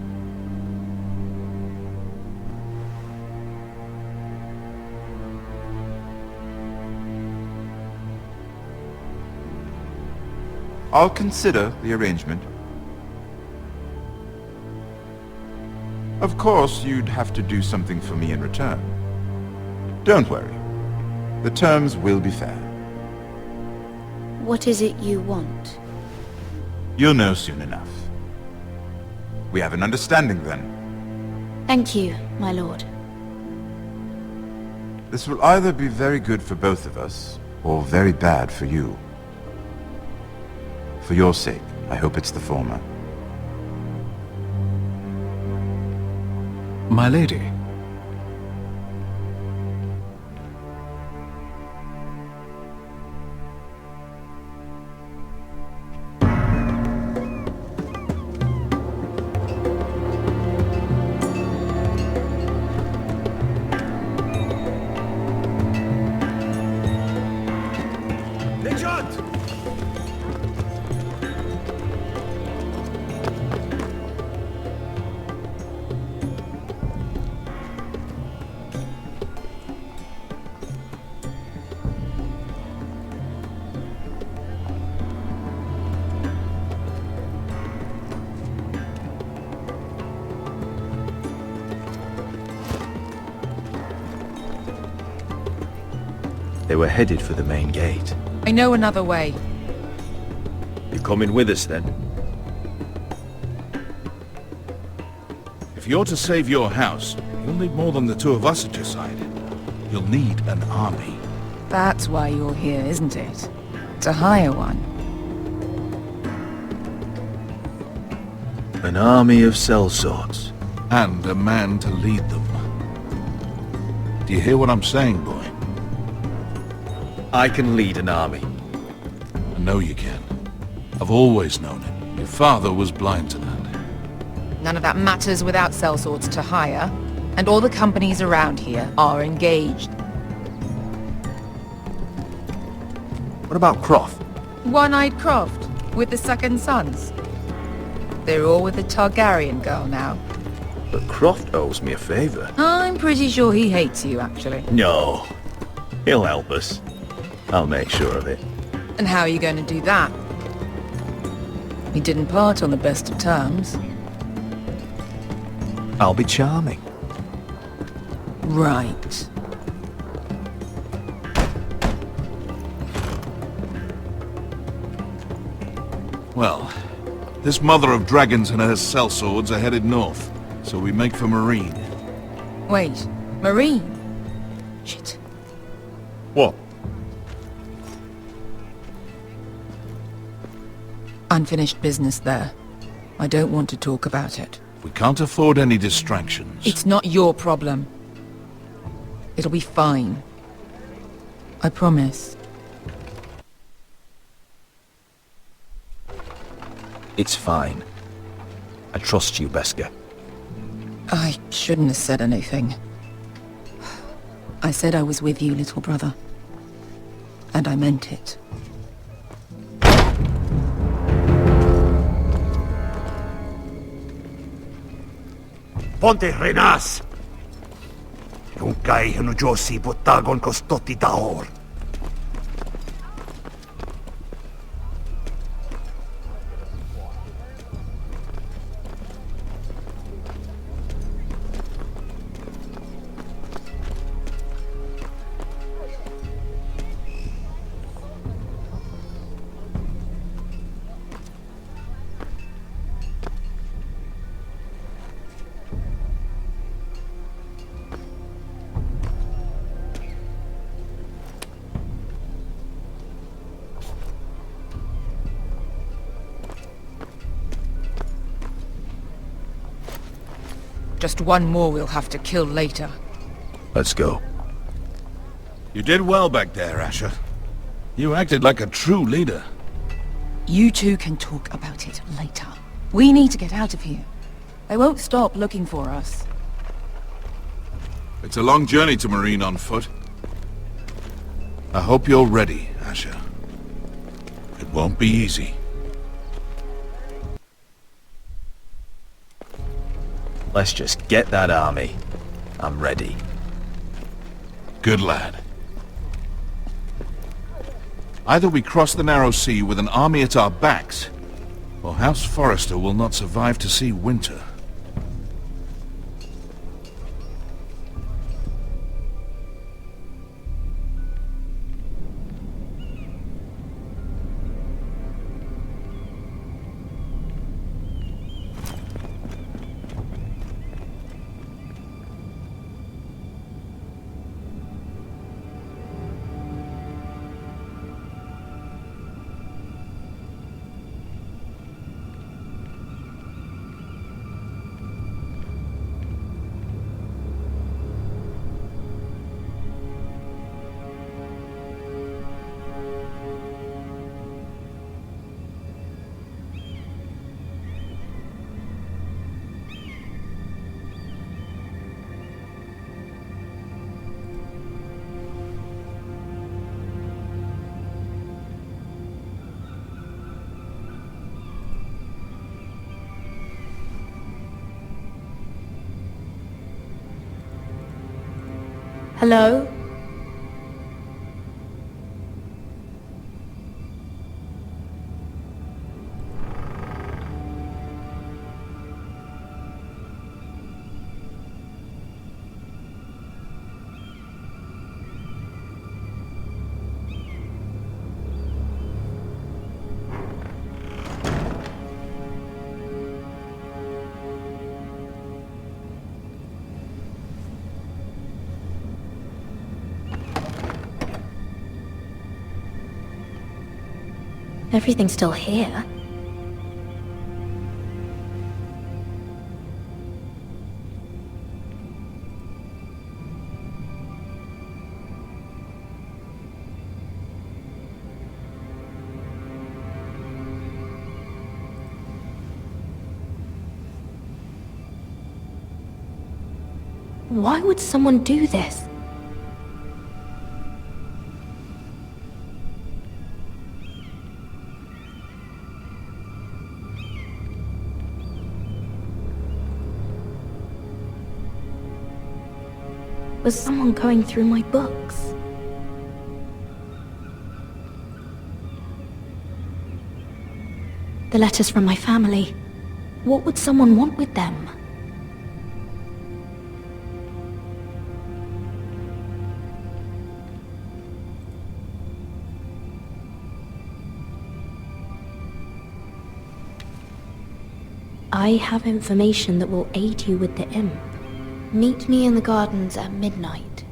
I'll consider the arrangement. Of course, you'd have to do something for me in return. Don't worry. The terms will be fair. What is it you want? You'll know soon enough. We have an understanding then. Thank you, my lord. This will either be very good for both of us, or very bad for you. For your sake, I hope it's the former. My lady. They were headed for the main gate. I know another way. You coming with us then? If you're to save your house, you'll need more than the two of us at your side. You'll need an army. That's why you're here, isn't it? To hire one. An army of sellswords. And a man to lead them. Do you hear what I'm saying, boy? I can lead an army. I know you can. I've always known it. Your father was blind to that. None of that matters without sellswords to hire, and all the companies around here are engaged. What about Croft? One-Eyed Croft, with the second sons. They're all with the Targaryen girl now. But Croft owes me a favor. I'm pretty sure he hates you, actually. No. He'll help us. I'll make sure of it. And how are you going to do that? We didn't part on the best of terms. I'll be charming. Right. Well, this mother of dragons and her sellswords are headed north, so we make for Marine. Wait, Marine? Shit. What? Unfinished business there. I don't want to talk about it. We can't afford any distractions. It's not your problem. It'll be fine. I promise. It's fine. I trust you, Beskar. I shouldn't have said anything. I said I was with you, little brother. And I meant it. Ponte renas! Yung kay hanu Josi botagon kostoti taor. Just one more we'll have to kill later. Let's go. You did well back there, Asher. You acted like a true leader. You two can talk about it later. We need to get out of here. They won't stop looking for us. It's a long journey to Marine on foot. I hope you're ready, Asher. It won't be easy. Let's just get that army. I'm ready. Good lad. Either we cross the narrow sea with an army at our backs, or House Forrester will not survive to see winter. Hello? Everything's still here. Why would someone do this? Was someone going through my books? The letters from my family. What would someone want with them? I have information that will aid you with the imp. Meet me in the gardens at midnight.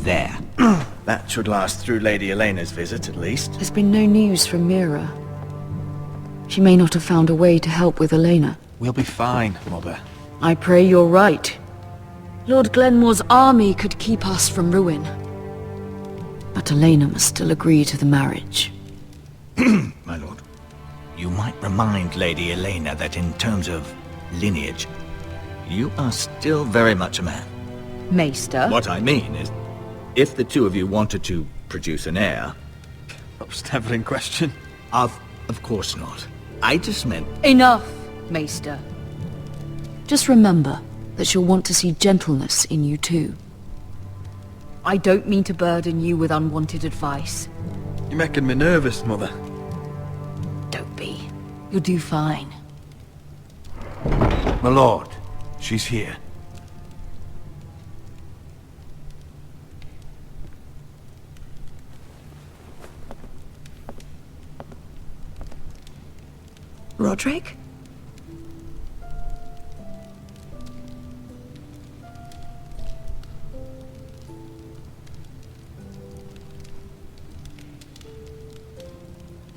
There. That should last through Lady Elena's visit, at least. There's been no news from Mira. She may not have found a way to help with Elena. We'll be fine, Mother. I pray you're right. Lord Glenmore's army could keep us from ruin. But Elena must still agree to the marriage. My lord. You might remind Lady Elena that in terms of lineage, you are still very much a man. Maester? What I mean is, if the two of you wanted to produce an heir... That was never in question. Of course not. I just meant... Enough, Maester. Just remember that she'll want to see gentleness in you too. I don't mean to burden you with unwanted advice. You're making me nervous, Mother. Don't be. You'll do fine. My lord, she's here. Roderick?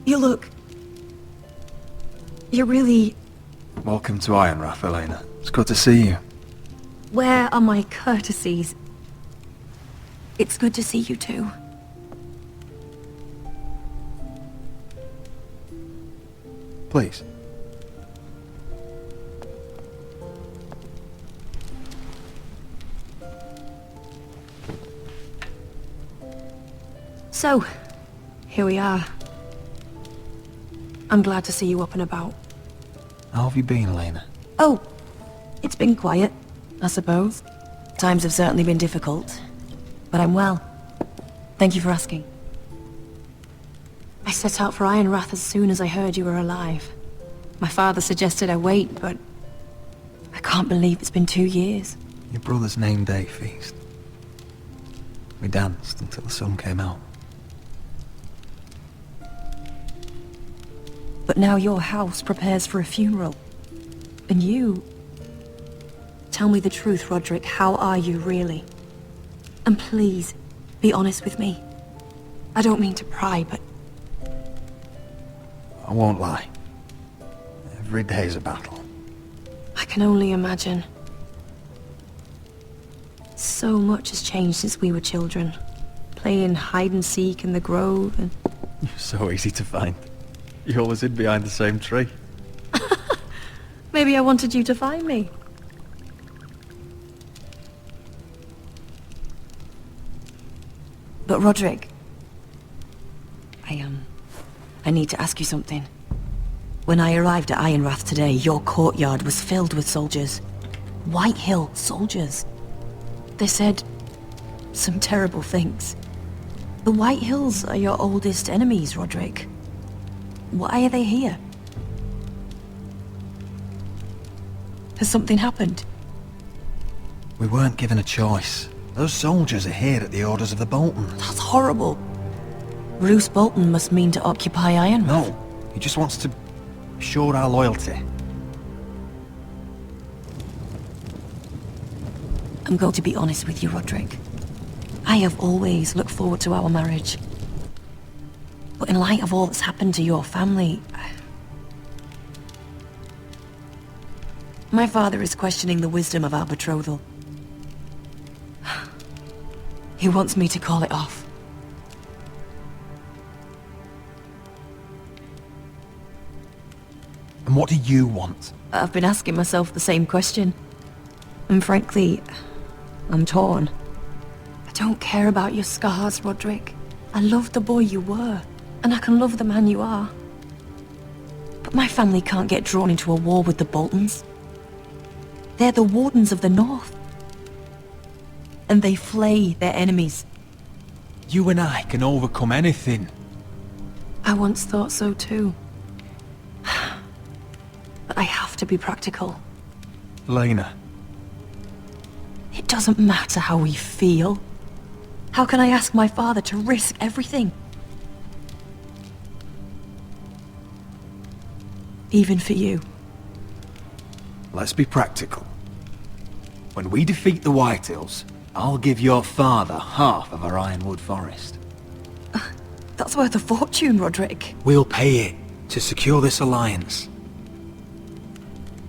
You look... You're really... Welcome to Ironrath, Elena. It's good to see you. Where are my courtesies? It's good to see you too. Please. So, here we are. I'm glad to see you up and about. How have you been, Elena? Oh, it's been quiet, I suppose. Times have certainly been difficult, but I'm well. Thank you for asking. I set out for Ironrath as soon as I heard you were alive. My father suggested I wait, but I can't believe it's been 2 years. Your brother's name day feast. We danced until the sun came out. But now your house prepares for a funeral. And you... Tell me the truth, Roderick. How are you, really? And please, be honest with me. I don't mean to pry, but... I won't lie. Every day's a battle. I can only imagine. So much has changed since we were children. Playing hide-and-seek in the grove and... You're so easy to find. You always hid behind the same tree. Maybe I wanted you to find me. But Roderick... I need to ask you something. When I arrived at Ironrath today, your courtyard was filled with soldiers. White Hill soldiers. They said some terrible things. The White Hills are your oldest enemies, Roderick. Why are they here? Has something happened? We weren't given a choice. Those soldiers are here at the orders of the Boltons. That's horrible. Roose Bolton must mean to occupy Ironrath. No, He just wants to assure our loyalty. I'm going to be honest with you, Roderick. I have always looked forward to our marriage. But in light of all that's happened to your family... My father is questioning the wisdom of our betrothal. He wants me to call it off. And what do you want? I've been asking myself the same question. And frankly, I'm torn. I don't care about your scars, Roderick. I love the boy you were, and I can love the man you are. But my family can't get drawn into a war with the Boltons. They're the Wardens of the North. And they flay their enemies. You and I can overcome anything. I once thought so too. But I have to be practical. Lena. It doesn't matter how we feel. How can I ask my father to risk everything? Even for you. Let's be practical. When we defeat the Whitehills, I'll give your father half of our Ironwood forest. That's worth a fortune, Roderick. We'll pay it to secure this alliance.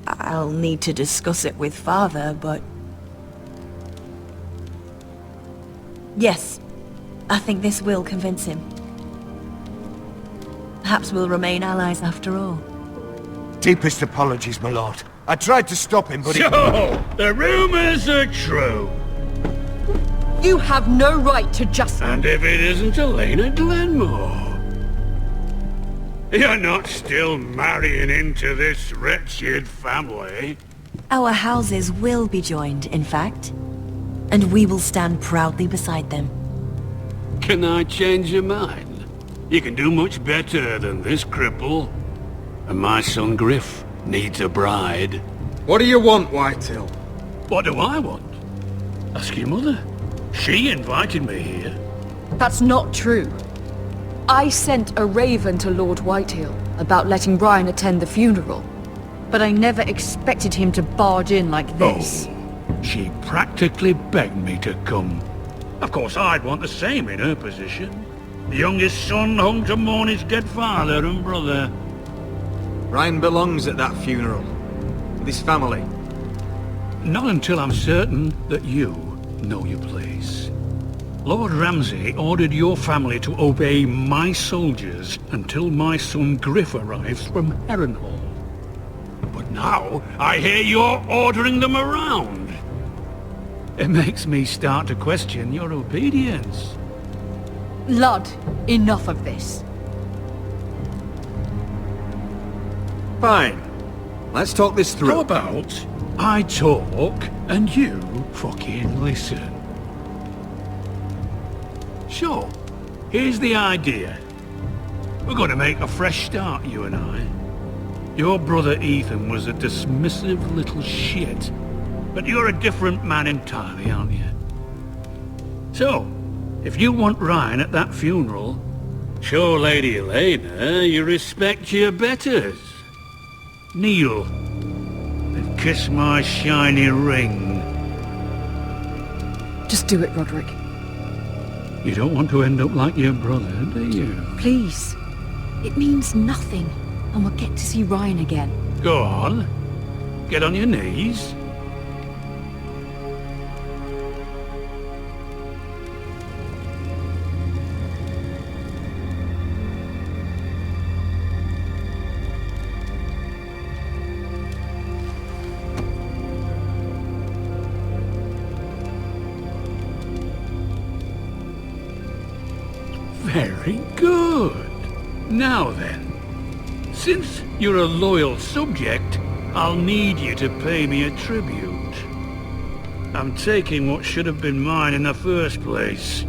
I'll need to discuss it with father, but... Yes, I think this will convince him. Perhaps we'll remain allies after all. Deepest apologies, my lord. I tried to stop him, but So, the rumors are true. You have no right to just... And if it isn't Elena Glenmore? You're not still marrying into this wretched family? Our houses will be joined, in fact. And we will stand proudly beside them. Can I change your mind? You can do much better than this cripple. And my son Griff needs a bride. What do you want, Whitehill? What do I want? Ask your mother. She invited me here. That's not true. I sent a raven to Lord Whitehill about letting Brian attend the funeral. But I never expected him to barge in like this. Oh, she practically begged me to come. Of course, I'd want the same in her position. The youngest son home to mourn his dead father and brother. Brian belongs at that funeral. With his family. Not until I'm certain that you know your place. Lord Ramsay ordered your family to obey my soldiers until my son Griff arrives from Harrenhal. But now, I hear you're ordering them around. It makes me start to question your obedience. Lud, enough of this. Fine. Let's talk this through. How about I talk and you fucking listen? Sure. Here's the idea. We're going to make a fresh start, you and I. Your brother Ethan was a dismissive little shit. But you're a different man entirely, aren't you? So, if you want Ryan at that funeral, show Lady Elena you respect your betters. Kneel and kiss my shiny ring. Just do it, Roderick. You don't want to end up like your brother, do you? Please. It means nothing, and we'll get to see Ryan again. Go on. Get on your knees. Very good. Now then, since you're a loyal subject, I'll need you to pay me a tribute. I'm taking what should have been mine in the first place.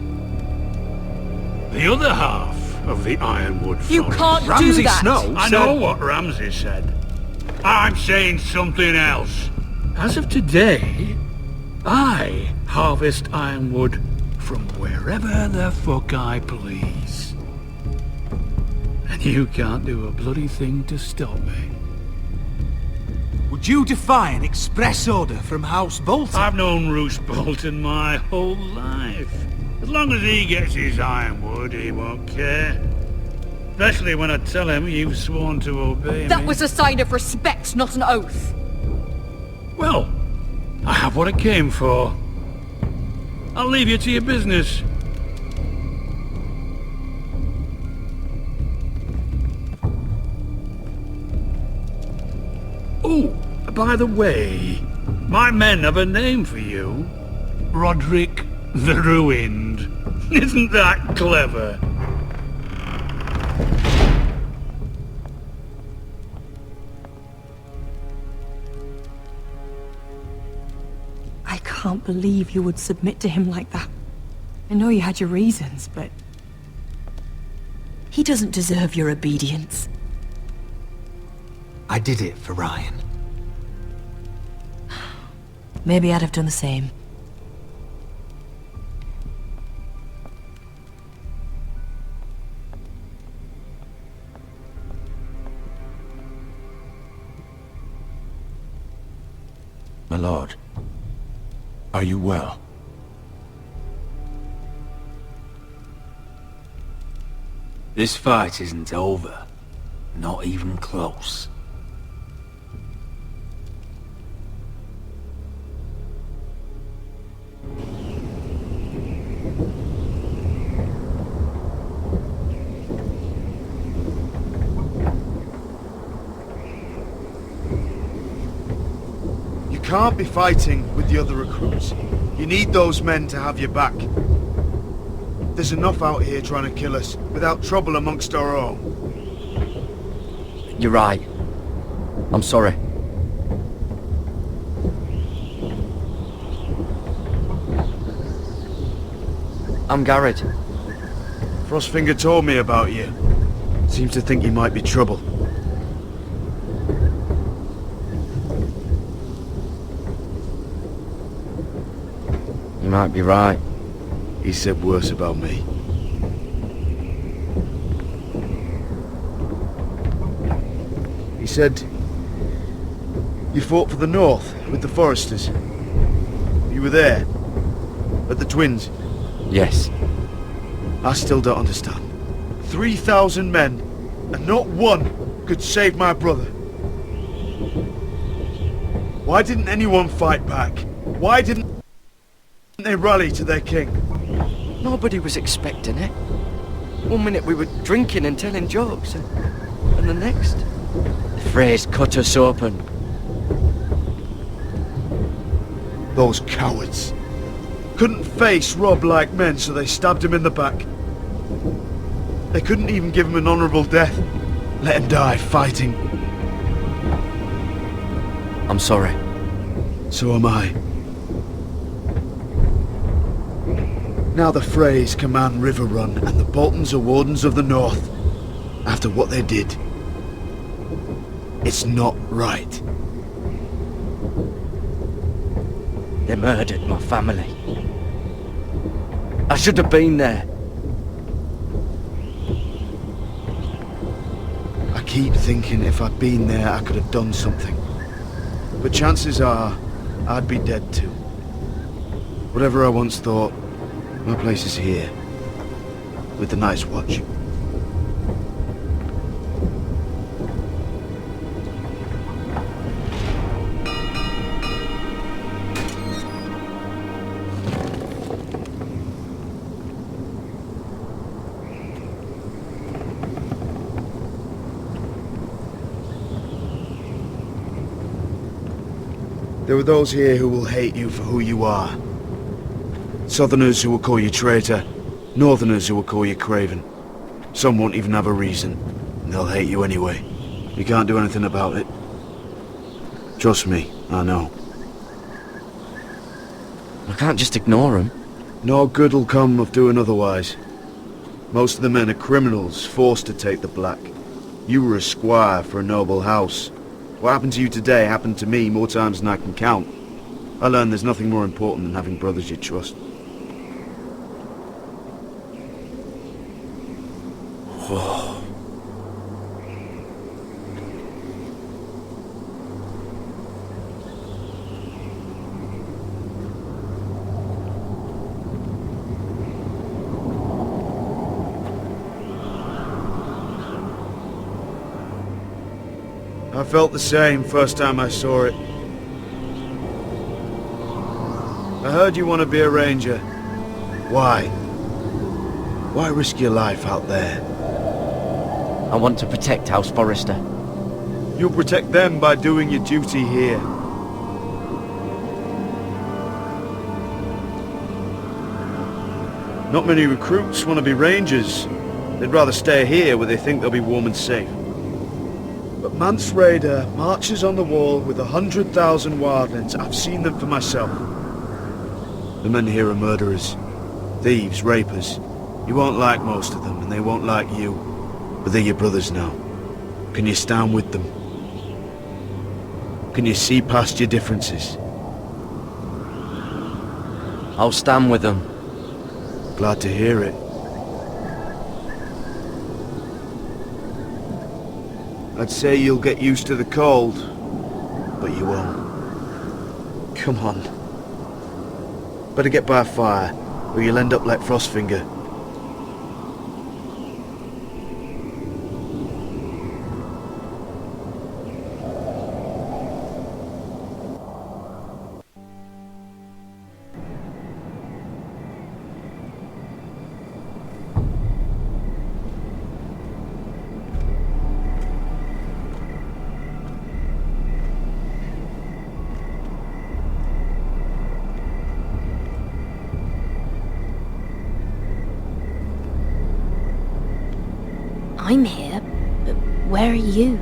The other half of the Ironwood Forest. You can't do that! I know what Ramsay said. I'm saying something else. As of today, I harvest Ironwood from wherever the fuck I please. And You can't do a bloody thing to stop me. Would you defy an express order from House Bolton? I've known Roose Bolton my whole life. As long as he gets his ironwood, he won't care. Especially when I tell him you've sworn to obey me. That was a sign of respect, not an oath. Well, I have what I came for. I'll leave you to your business. Oh, by the way, my men have a name for you. Roderick the Ruined. Isn't that clever? I can't believe you would submit to him like that. I know you had your reasons, but... he doesn't deserve your obedience. I did it for Ryan. Maybe I'd have done the same. My lord, are you well? This fight isn't over. Not even close. You can't be fighting with the other recruits. You need those men to have your back. There's enough out here trying to kill us, without trouble amongst our own. You're right. I'm sorry. I'm Garrett. Frostfinger told me about you. Seems to think you might be trouble. You might be right. He said worse about me. He said you fought for the North with the Foresters. You were there at the Twins. Yes. I still don't understand. 3,000 men, and not one could save my brother. Why didn't anyone fight back? Why didn't they rally to their king? Nobody was expecting it. One minute we were drinking and telling jokes, and the next, the phrase cut us open. Those cowards. Couldn't face Rob like men, so they stabbed him in the back. They couldn't even give him an honourable death. Let him die fighting. I'm sorry. So am I. Now the Freys command River Run, and the Boltons are Wardens of the North. After what they did. It's not right. They murdered my family. I should have been there. I keep thinking if I'd been there I could have done something. But chances are, I'd be dead too. Whatever I once thought, my place is here. With the Night's Watch. There are those here who will hate you for who you are. Southerners who will call you traitor, Northerners who will call you craven. Some won't even have a reason, and they'll hate you anyway. You can't do anything about it. Trust me, I know. I can't just ignore them. No good will come of doing otherwise. Most of the men are criminals, forced to take the black. You were a squire for a noble house. What happened to you today happened to me more times than I can count. I learned there's nothing more important than having brothers you trust. I felt the same first time I saw it. I heard you want to be a ranger. Why? Why risk your life out there? I want to protect House Forrester. You'll protect them by doing your duty here. Not many recruits want to be rangers. They'd rather stay here where they think they'll be warm and safe. But Mance Rayder marches on the wall with 100,000 wildlings. I've seen them for myself. The men here are murderers. Thieves, rapers. You won't like most of them, and they won't like you. But they're your brothers now. Can you stand with them? Can you see past your differences? I'll stand with them. Glad to hear it. I'd say you'll get used to the cold, but you won't. Come on. Better get by a fire, or you'll end up like Frostfinger. I'm here, but where are you?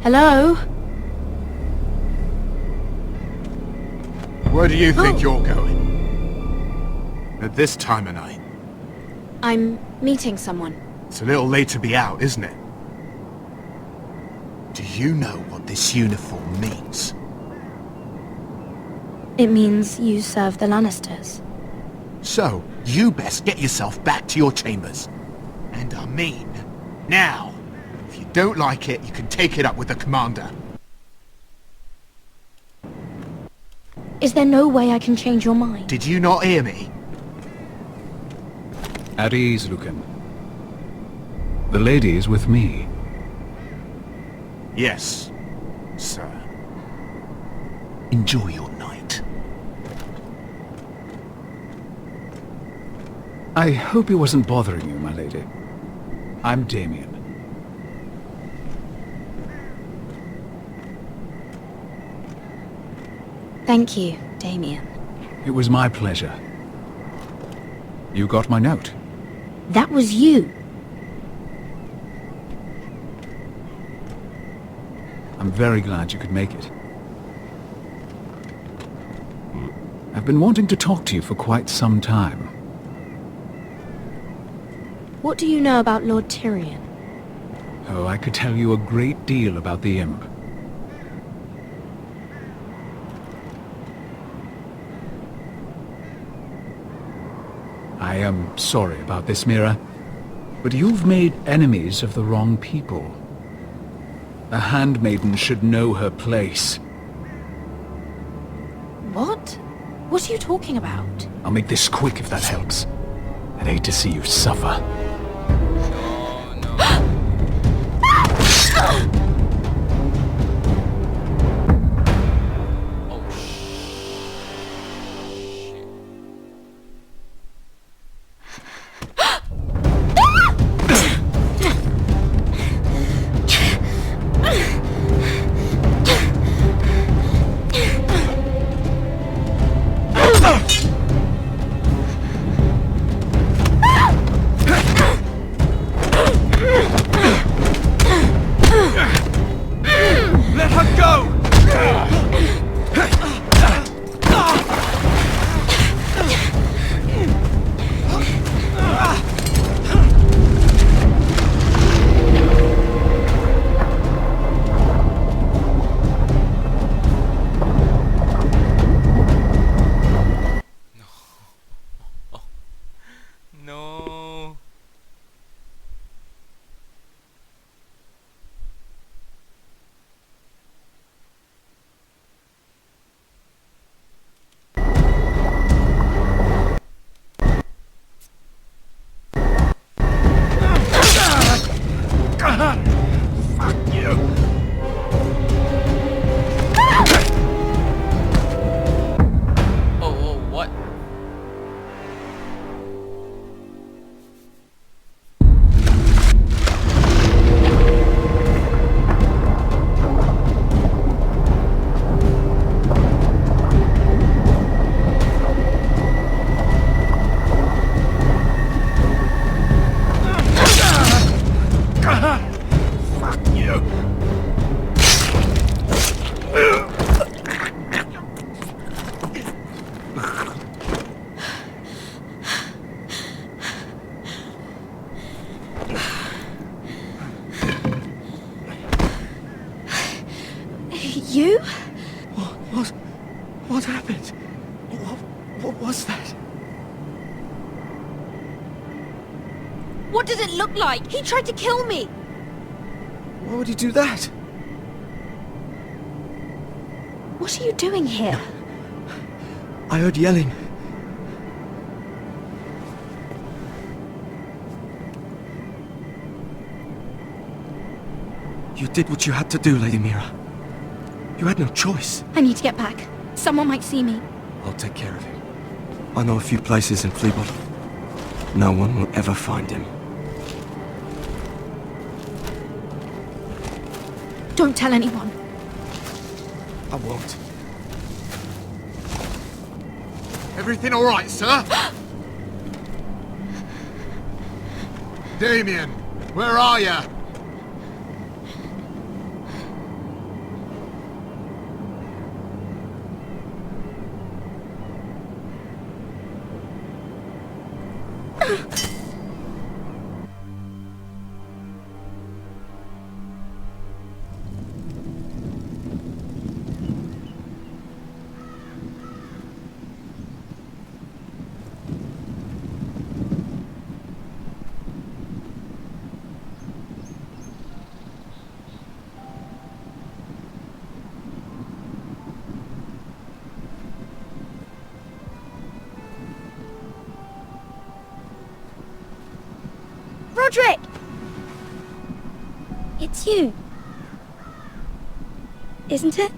Hello? Where do you think you're going? At this time of night? I'm meeting someone. It's a little late to be out, isn't it? Do you know what this uniform means? It means you serve the Lannisters. So, you best get yourself back to your chambers. And I mean, now. If you don't like it, you can take it up with the commander. Is there no way I can change your mind? Did you not hear me? At ease, Lucan. The lady is with me. Yes, sir. Enjoy your night. I hope he wasn't bothering you, my lady. I'm Damien. Thank you, Damien. It was my pleasure. You got my note. That was you. I'm very glad you could make it. I've been wanting to talk to you for quite some time. What do you know about Lord Tyrion? Oh, I could tell you a great deal about the Imp. I am sorry about this, Mira, but you've made enemies of the wrong people. A handmaiden should know her place. What? What are you talking about? I'll make this quick if that helps. I'd hate to see you suffer. Let go! No. Fuck you! Oh, what? Fuck you! You? What happened? What was that? What does it look like? He tried to kill me! Why would he do that? What are you doing here? I heard yelling. You did what you had to do, Lady Mira. You had no choice. I need to get back. Someone might see me. I'll take care of him. I know a few places in Fleabottom. No one will ever find him. Don't tell anyone. I won't. Everything all right, sir? Damien, where are you? Roderick! It's you. Isn't it?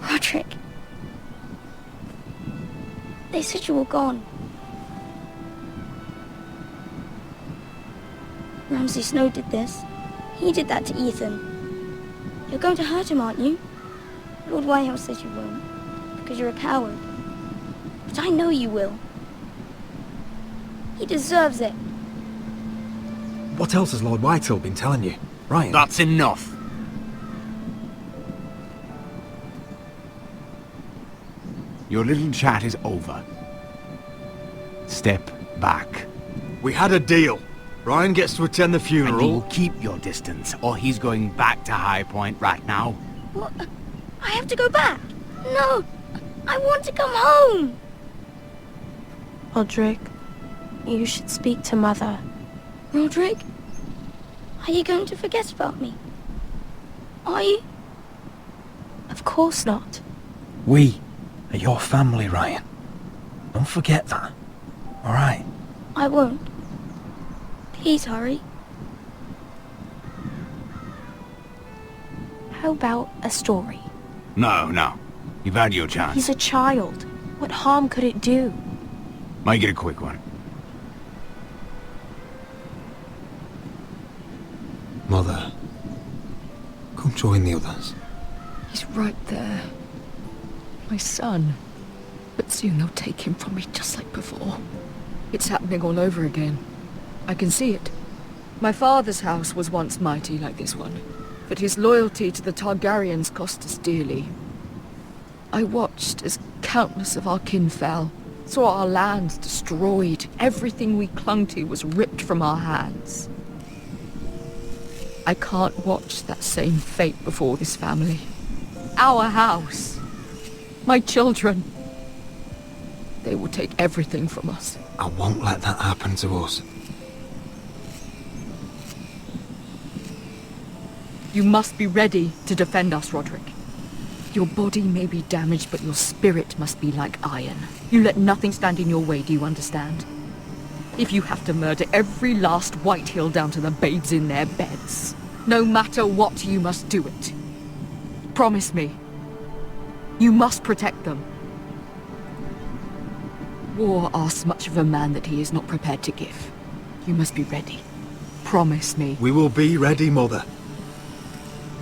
Roderick. They said you were gone. Ramsay Snow did this. He did that to Ethan. You're going to hurt him, aren't you? Lord Whitehouse says you won't, because you're a coward. But I know you will. He deserves it. What else has Lord Whitehill been telling you? Ryan? That's enough. Your little chat is over. Step back. We had a deal. Ryan gets to attend the And you will funeral. keep your distance, or he's going back to High Point right now. What? I have to go back? No! I want to come home! Roderick, you should speak to Mother. Roderick? Are you going to forget about me? Are you? Of course not. We are your family, Ryan. Don't forget that. Alright? I won't. Please hurry. How about a story? No. You've had your chance. He's a child. What harm could it do? Make it a quick one. Mother, come join the others. He's right there. My son. But soon they'll take him from me just like before. It's happening all over again. I can see it. My father's house was once mighty like this one. but his loyalty to the Targaryens cost us dearly. I watched as countless of our kin fell, saw our lands destroyed, everything we clung to was ripped from our hands. I can't watch that same fate before this family. Our house. My children. They will take everything from us. I won't let that happen to us. You must be ready to defend us, Roderick. Your body may be damaged, but your spirit must be like iron. You let nothing stand in your way, do you understand? If you have to murder every last Whitehill down to the babes in their beds, no matter what, you must do it. Promise me. You must protect them. War asks much of a man that he is not prepared to give. You must be ready. Promise me. We will be ready, Mother.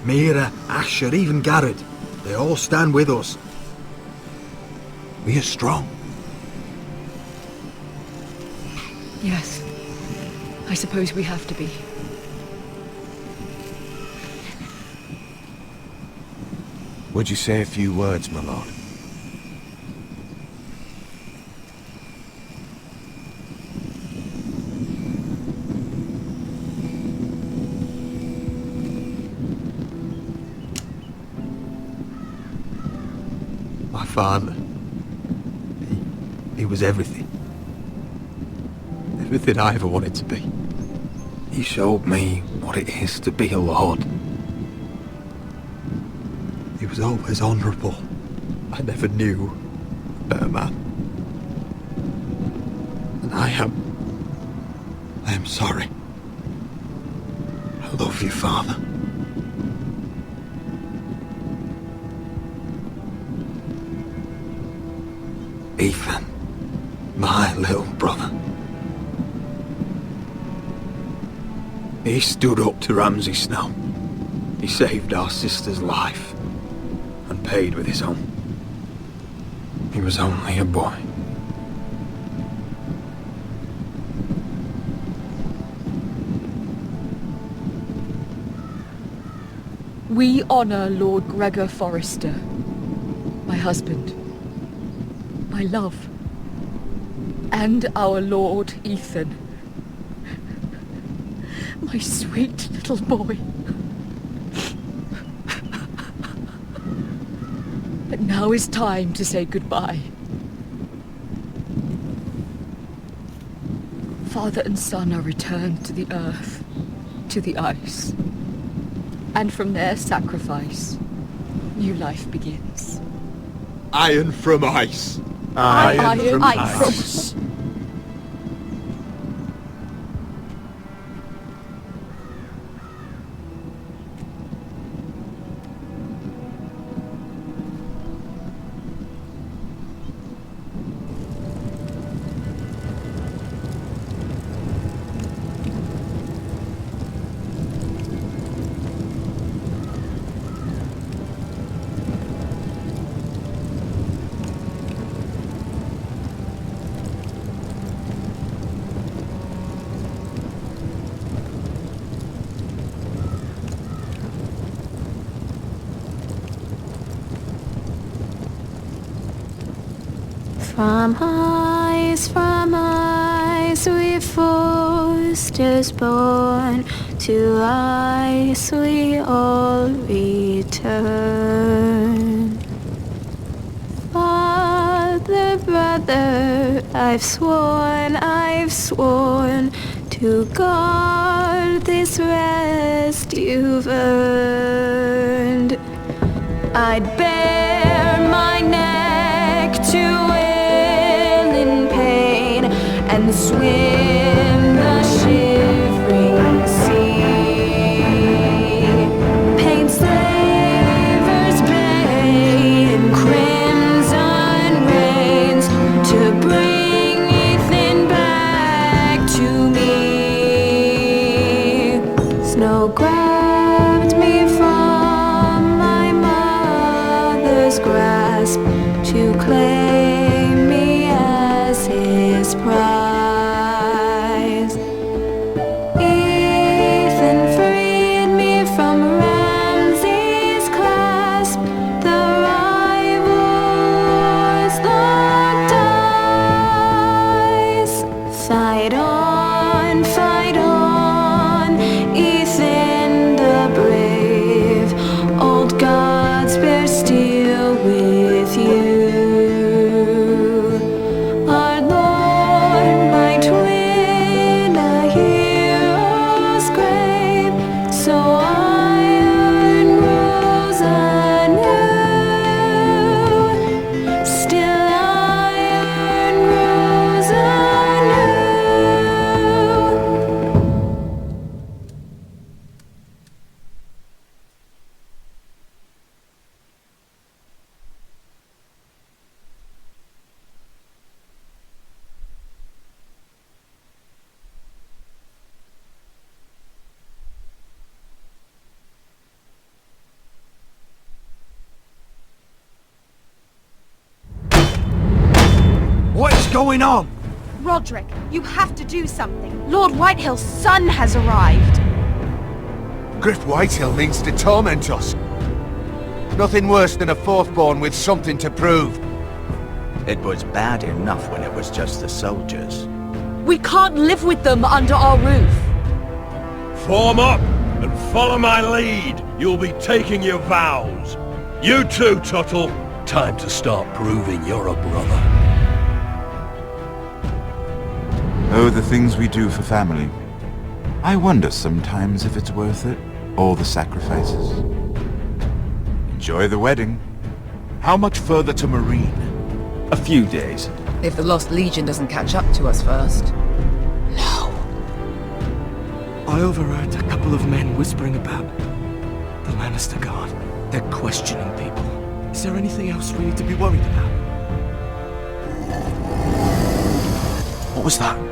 Mira, Asher, even Garrett, they all stand with us. We are strong. Yes. I suppose we have to be. Would you say a few words, my lord? My father, he was everything. Everything I ever wanted to be. He showed me what it is to be a lord. He was always honourable. I never knew a better man. And I am sorry. I love you, Father. Ethan, my little brother. He stood up to Ramsay Snow. He saved our sister's life and paid with his own. He was only a boy. We honor Lord Gregor Forrester, my husband, my love, and our Lord Ethan, my sweet little boy. But now is time to say goodbye. Father and son are returned to the earth, to the ice. And from their sacrifice, new life begins. Iron from ice. Iron from ice. From ice, we Forsters born, to ice we all return. Father, brother, I've sworn to guard this rest you've earned. I'd bare my neck to and swim the shivering sea. Paint slavers bay in crimson rains to bring Ethan back to me. Snow grabbed me from my mother's grasp to claim me as his prize. Ethan freed me from going on? Roderick, you have to do something. Lord Whitehill's son has arrived. Griff Whitehill means to torment us. Nothing worse than a fourth-born with something to prove. It was bad enough when it was just the soldiers. We can't live with them under our roof. Form up and follow my lead. You'll be taking your vows. You too, Tuttle. Time to start proving you're a brother. Oh, the things we do for family. I wonder sometimes if it's worth it, all the sacrifices. Enjoy the wedding. How much further to Marine? A few days. If the Lost Legion doesn't catch up to us first. I overheard a couple of men whispering about the Lannister Guard. They're questioning people. Is there anything else we need to be worried about? What was that?